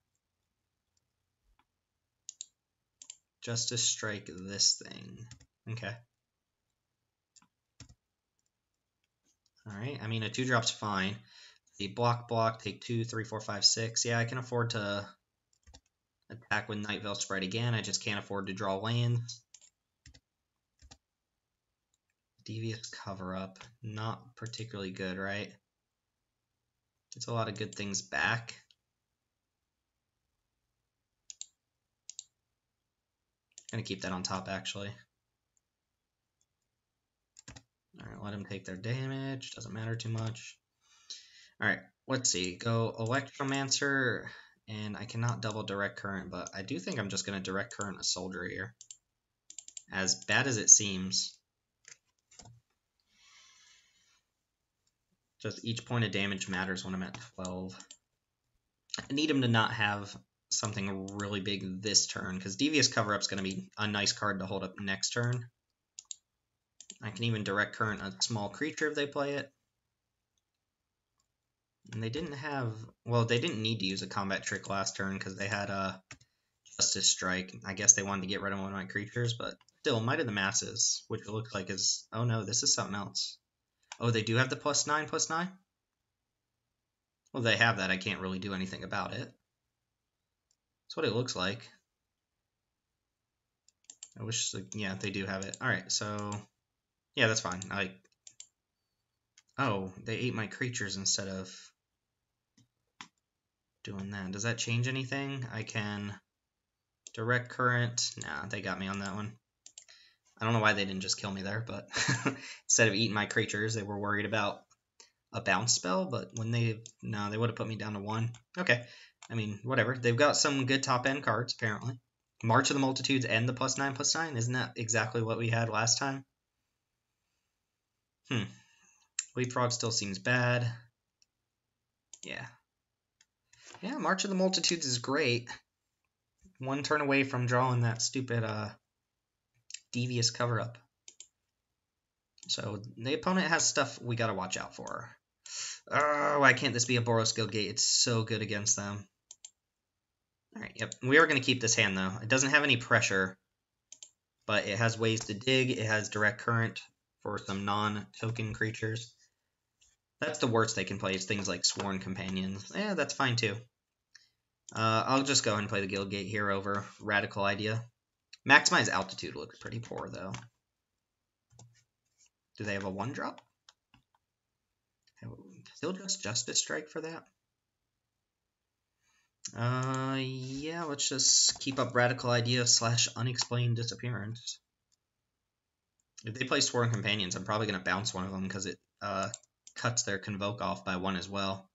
Justice Strike this thing. Okay. Alright, I mean, a 2-drop's fine. The block, take 2, 3, 4, 5, 6. Yeah, I can afford to attack with Night Veil Sprite again. I just can't afford to draw lands. Devious Cover-Up. Not particularly good, right? Gets a lot of good things back. Gonna keep that on top, actually. Alright, let them take their damage. Doesn't matter too much. Alright, let's see. Go Electromancer, and I cannot double direct current, but I do think I'm just going to direct current a soldier here. As bad as it seems. Just each point of damage matters when I'm at 12. I need him to not have something really big this turn, because Devious Cover-Up is going to be a nice card to hold up next turn. I can even direct current a small creature if they play it. And they didn't have... Well, they didn't need to use a combat trick last turn because they had a Justice Strike. I guess they wanted to get rid of one of my creatures, but still, Might of the Masses, which it looks like is... Oh no, this is something else. Oh, they do have the +9/+9? Well, they have that. I can't really do anything about it. That's what it looks like. I wish... Yeah, they do have it. Alright, so... Yeah, that's fine. Oh, they ate my creatures instead of doing that. Does that change anything? I can direct current. Nah, they got me on that one. I don't know why they didn't just kill me there, but instead of eating my creatures, they were worried about a bounce spell, but when no, they would have put me down to 1. Okay, I mean, whatever. They've got some good top-end cards, apparently. March of the Multitudes and the +9/+9. Isn't that exactly what we had last time? Leapfrog still seems bad. Yeah. Yeah, March of the Multitudes is great. 1 turn away from drawing that stupid Devious Cover-Up. So the opponent has stuff we gotta watch out for. Oh, why can't this be a Boros Guildgate? It's so good against them. Alright, yep. We are going to keep this hand, though. It doesn't have any pressure, but it has ways to dig. It has direct current for some non-token creatures. That's the worst they can play, is things like Sworn Companions. Yeah, that's fine, too. I'll just go ahead and play the Guildgate here over Radical Idea. Maximize Altitude looks pretty poor, though. Do they have a 1-drop? Still just Justice Strike for that? Yeah, let's just keep up Radical Idea / Unexplained Disappearance. If they play Sworn Companions, I'm probably going to bounce one of them because it cuts their Convoke off by 1 as well.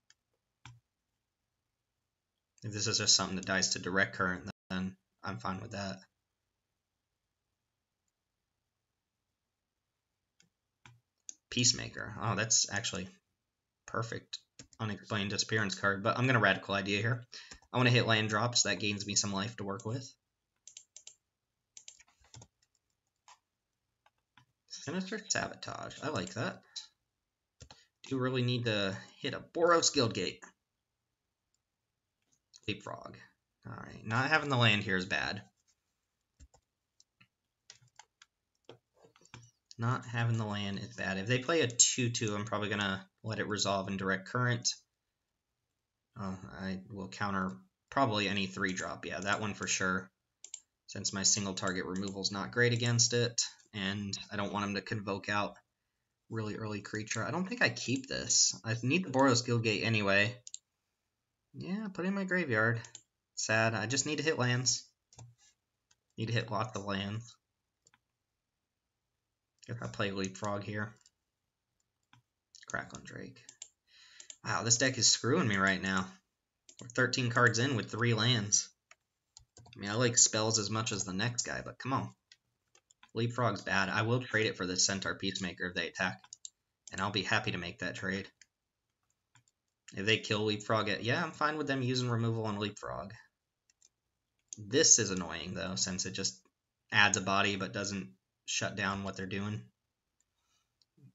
If this is just something that dies to direct current, then I'm fine with that. Peacemaker. Oh, that's actually perfect unexplained disappearance card, but I'm going to Radical Idea here. I want to hit land drops. That gains me some life to work with. Sinister Sabotage. I like that. Do really need to hit a Boros Guildgate. Leapfrog. Alright, not having the land here is bad. Not having the land is bad. If they play a 2-2, I'm probably going to let it resolve in Direct Current. I will counter probably any 3-drop. Yeah, that one for sure. Since my single target removal is not great against it. And I don't want him to convoke out really early creature. I don't think I keep this. I need the Boros Guildgate anyway. Yeah, put it in my graveyard. Sad. I just need to hit lands. Need to hit lots of lands. If I play Leapfrog here. Crackling Drake. Wow, this deck is screwing me right now. We're 13 cards in with 3 lands. I mean, I like spells as much as the next guy, but come on. Leapfrog's bad. I will trade it for the Centaur Peacemaker if they attack. And I'll be happy to make that trade. If they kill Leapfrog, yeah, I'm fine with them using removal on Leapfrog. This is annoying, though, since it just adds a body but doesn't shut down what they're doing.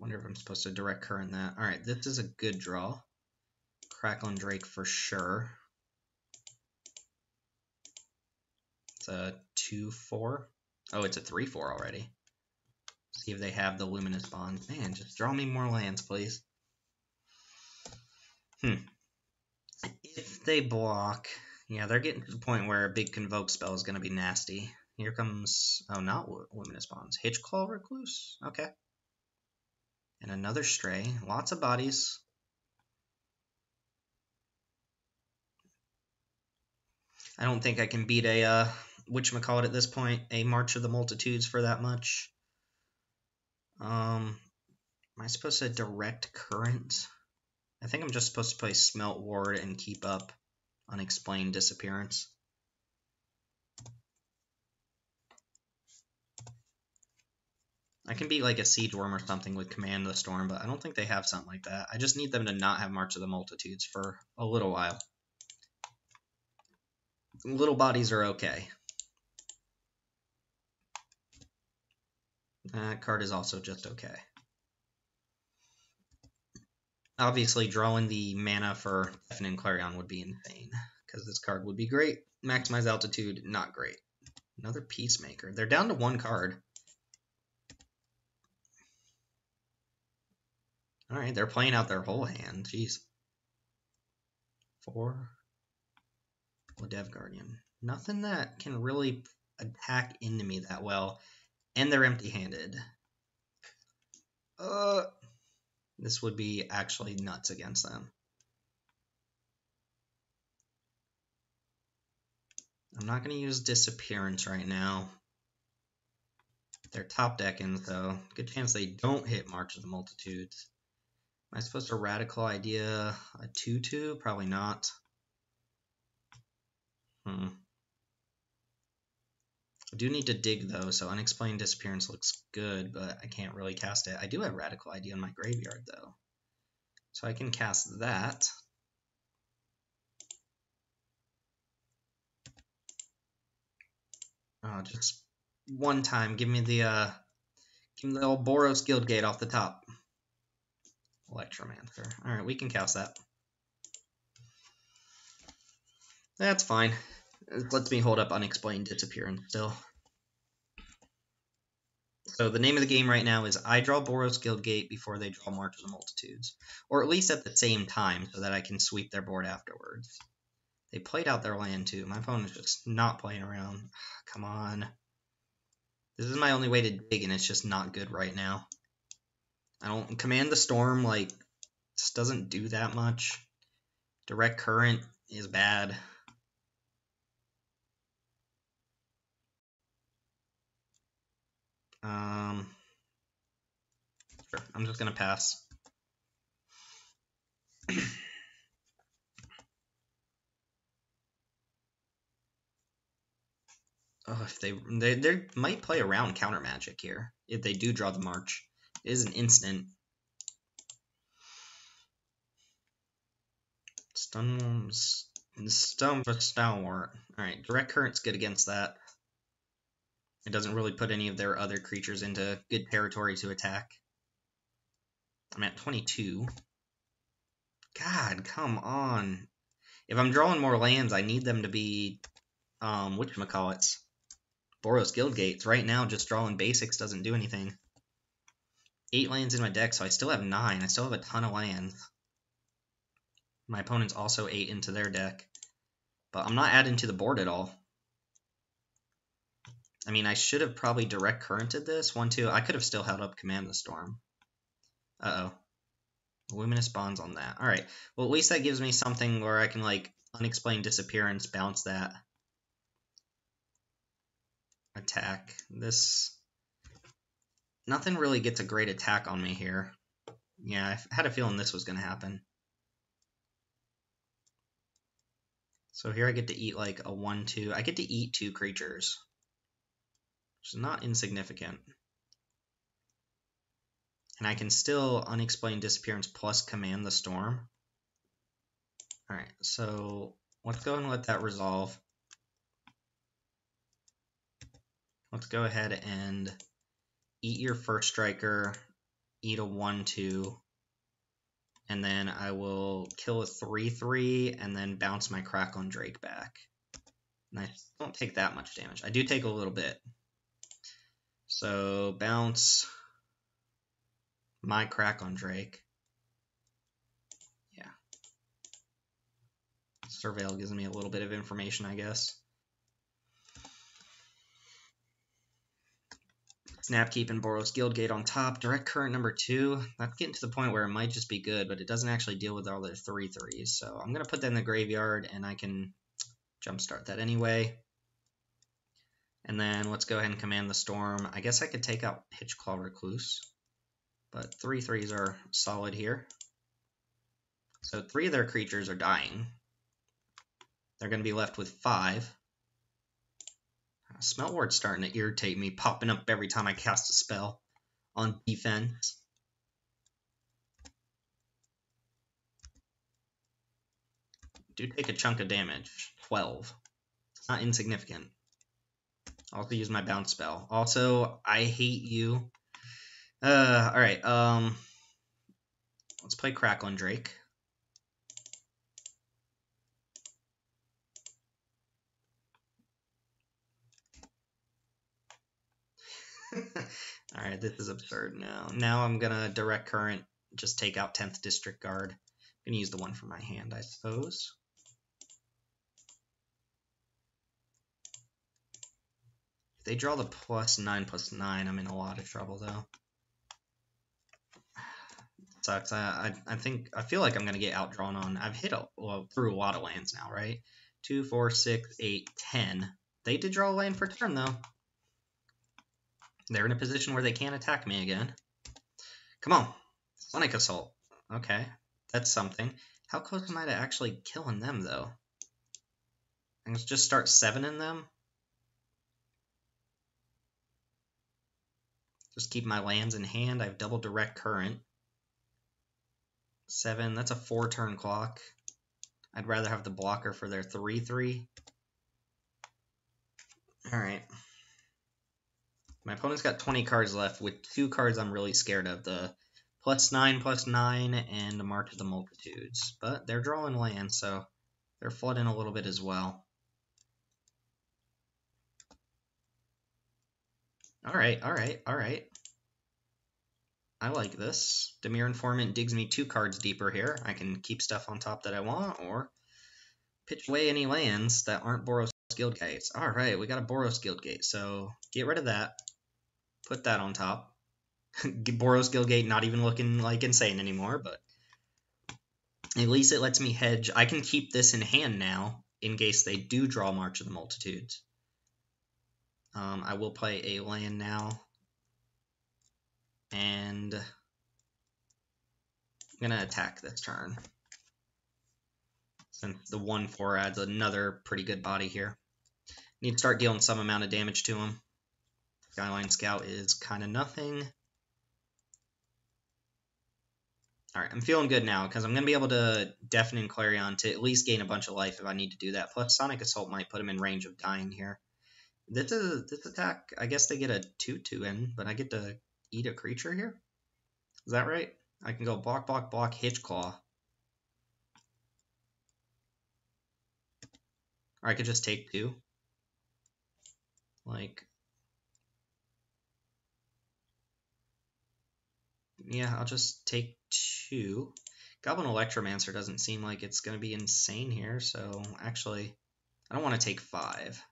Wonder if I'm supposed to direct current that. Alright, this is a good draw. Crackling Drake for sure. It's a 2-4. Oh, it's a 3-4 already. See if they have the Luminous Bond. Man, just draw me more lands, please. If they block... Yeah, they're getting to the point where a big Convoke spell is going to be nasty. Here comes... Oh, not Luminous Bonds. Hitchclaw Recluse? Okay. And another Stray. Lots of bodies. I don't think I can beat a... whatchamacallit at this point? A March of the Multitudes for that much. Am I supposed to direct current? I think I'm just supposed to play Smelt Ward and keep up Unexplained Disappearance. I can be like a Siege Worm or something with Command the Storm, but I don't think they have something like that. I just need them to not have March of the Multitudes for a little while. Little bodies are okay. That card is also just okay. Obviously, drawing the mana for Deafening Clarion would be insane, because this card would be great. Maximize Altitude, not great. Another Peacemaker. They're down to 1 card. Alright, they're playing out their whole hand. Jeez. 4. Dev Guardian. Nothing that can really attack into me that well. And they're empty-handed. This would be actually nuts against them. I'm not going to use Disappearance right now. They're top decking, so good chance they don't hit March of the Multitudes. Am I supposed to Radical Idea a 2-2? Probably not. I do need to dig, though, so Unexplained Disappearance looks good, but I can't really cast it. I do have Radical Idea in my graveyard, though. So I can cast that. Oh, just one time. Give me the old Boros Guildgate off the top. Electromancer. Alright, we can cast that. That's fine. It lets me hold up Unexplained Disappearance still. So the name of the game right now is I draw Boros Guildgate before they draw March of the Multitudes. Or at least at the same time, so that I can sweep their board afterwards. They played out their land too. My opponent's just not playing around. Come on. This is my only way to dig, and it's just not good right now. I don't... Command the Storm, like, just doesn't do that much. Direct Current is bad. Sure, I'm just gonna pass. Oh, if they might play around counter magic here if they do draw the March. It is an instant. Stun for Stalwart. Alright, Direct Current's good against that. It doesn't really put any of their other creatures into good territory to attack. I'm at 22. God, come on. If I'm drawing more lands, I need them to be, whatchamacallits? Boros Guildgates. Right now, just drawing basics doesn't do anything. 8 lands in my deck, so I still have 9. I still have a ton of lands. My opponent's also 8 into their deck. But I'm not adding to the board at all. I mean, I should have probably Direct Currented this. 1, 2. I could have still held up Command the Storm. Uh-oh. Luminous Bonds on that. Alright. Well, at least that gives me something where I can, like, Unexplained Disappearance, bounce that. Attack. This... Nothing really gets a great attack on me here. Yeah, I had a feeling this was going to happen. So here I get to eat like a 1, 2. I get to eat 2 creatures, which is not insignificant. And I can still Unexplained Disappearance plus Command the Storm. Alright, so let's go and let that resolve. Let's go ahead and eat your first striker, eat a 1, 2, and then I will kill a 3/3 and then bounce my Crack on Drake back. And I don't take that much damage. I do take a little bit. So bounce my Crack on Drake. Yeah. Surveil gives me a little bit of information, I guess. Snapkeep and Boros Guildgate on top. Direct Current number 2. That's getting to the point where it might just be good, but it doesn't actually deal with all their 3/3s. So I'm going to put that in the graveyard, and I can jumpstart that anyway. And then let's go ahead and Command the Storm. I guess I could take out Hitchclaw Recluse, but 3/3s are solid here. So 3 of their creatures are dying. They're going to be left with 5. Smeltward's starting to irritate me, popping up every time I cast a spell on defense. Do take a chunk of damage. 12. It's not insignificant. I'll also use my bounce spell. Also, I hate you. Alright, let's play Crack on Drake. Alright, this is absurd now. Now I'm gonna Direct Current, just take out 10th District Guard. I'm gonna use the one from my hand, I suppose. If they draw the +9/+9, I'm in a lot of trouble, though. Sucks. I feel like I'm gonna get outdrawn on. I've hit through a lot of lands now, right? 2, 4, 6, 8, 10. They did draw a land for turn, though. They're in a position where they can't attack me again. Come on. Sonic Assault. Okay. That's something. How close am I to actually killing them, though? I can just start 7-ing them. Just keep my lands in hand. I have double Direct Current. 7. That's a 4-turn clock. I'd rather have the blocker for their 3/3. Alright. My opponent's got 20 cards left with 2 cards I'm really scared of. The +9/+9 and March of the Multitudes. But they're drawing land, so they're flooding a little bit as well. Alright. I like this. Dimir Informant digs me 2 cards deeper here. I can keep stuff on top that I want, or pitch away any lands that aren't Boros Guildgates. Alright, we got a Boros Guildgate, so get rid of that. Put that on top. Boros Guildgate not even looking like insane anymore, but at least it lets me hedge. I can keep this in hand now, in case they do draw March of the Multitudes. I will play a land now. And I'm going to attack this turn. Since the 1/4 adds another pretty good body here. Need to start dealing some amount of damage to him. Skyline Scout is kind of nothing. Alright, I'm feeling good now, because I'm going to be able to deafen and Clarion to at least gain a bunch of life if I need to do that. Plus, Sonic Assault might put him in range of dying here. This attack, I guess they get a 2-2 in, but I get to eat a creature here? Is that right? I can go block, block, block, Hitch Claw. Or I could just take 2. Like, yeah, I'll just take 2. Goblin Electromancer doesn't seem like it's going to be insane here, so actually, I don't want to take 5.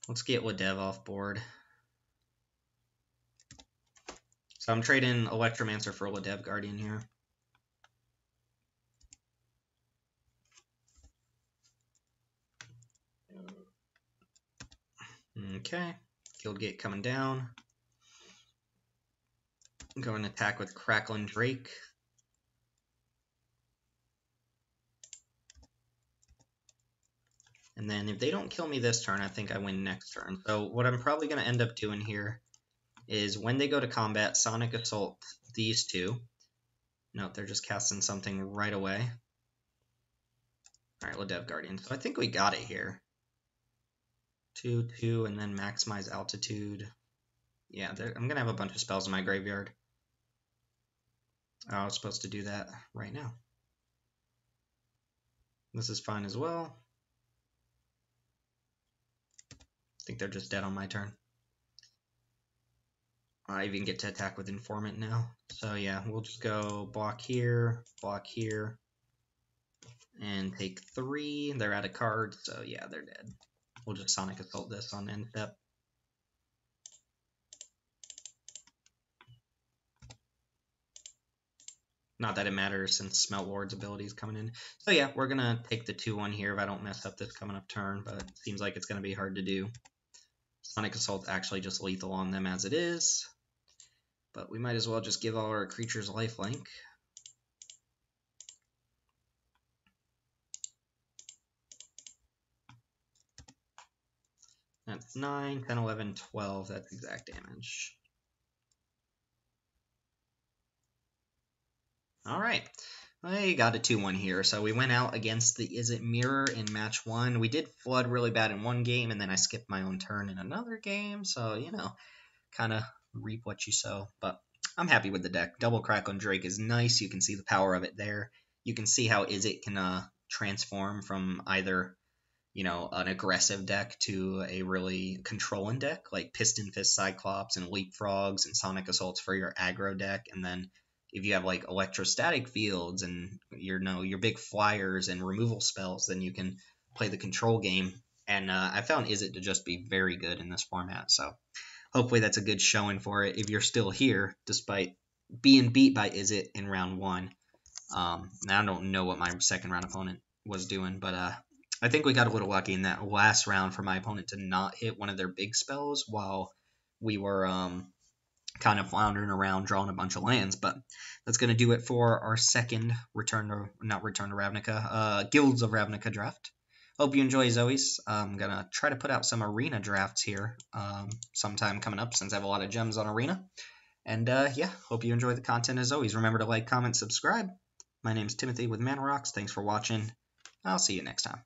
Let's get Ladev off board. So I'm trading Electromancer for Ladev Guardian here. Okay, Guildgate coming down. I'm going to attack with Crackling Drake. And then if they don't kill me this turn, I think I win next turn. So what I'm probably going to end up doing here is when they go to combat, Sonic Assault these 2. Nope, they're just casting something right away. Alright, Ladev Guardian. So I think we got it here. 2, 2, and then maximize altitude. Yeah, I'm going to have a bunch of spells in my graveyard. I was supposed to do that right now. This is fine as well. I think they're just dead on my turn. I even get to attack with Informant now. So yeah, we'll just go block here, and take 3. They're out of cards, so yeah, they're dead. We'll just Sonic Assault this on end step. Not that it matters since Smelt Ward's ability is coming in. So yeah, we're going to take the 2-1 here if I don't mess up this coming up turn, but it seems like it's going to be hard to do. Sonic Assault actually just lethal on them as it is. But we might as well just give all our creatures lifelink. That's 9, 10, 11, 12. That's exact damage. Alright. I got a 2-1 here. So we went out against the Izzet Mirror in match 1. We did flood really bad in one game, and then I skipped my own turn in another game. So, you know, kind of reap what you sow. But I'm happy with the deck. Double Crackling Drake is nice. You can see the power of it there. You can see how Izzet can transform from either, you know, an aggressive deck to a really controlling deck, like Piston Fist Cyclops and Leapfrogs and Sonic Assaults for your aggro deck. And then if you have like electrostatic fields and your big flyers and removal spells, then you can play the control game. And I found Izzet to just be very good in this format. So hopefully that's a good showing for it if you're still here, despite being beat by Izzet in round 1. Now I don't know what my second round opponent was doing, but I think we got a little lucky in that last round for my opponent to not hit one of their big spells while we were kind of floundering around drawing a bunch of lands. But that's going to do it for our second Guilds of Ravnica draft. Hope you enjoy as always. I'm going to try to put out some arena drafts here sometime coming up since I have a lot of gems on arena. And yeah, hope you enjoy the content as always. Remember to like, comment, subscribe. My name's Timothy with Mana Rocks. Thanks for watching. I'll see you next time.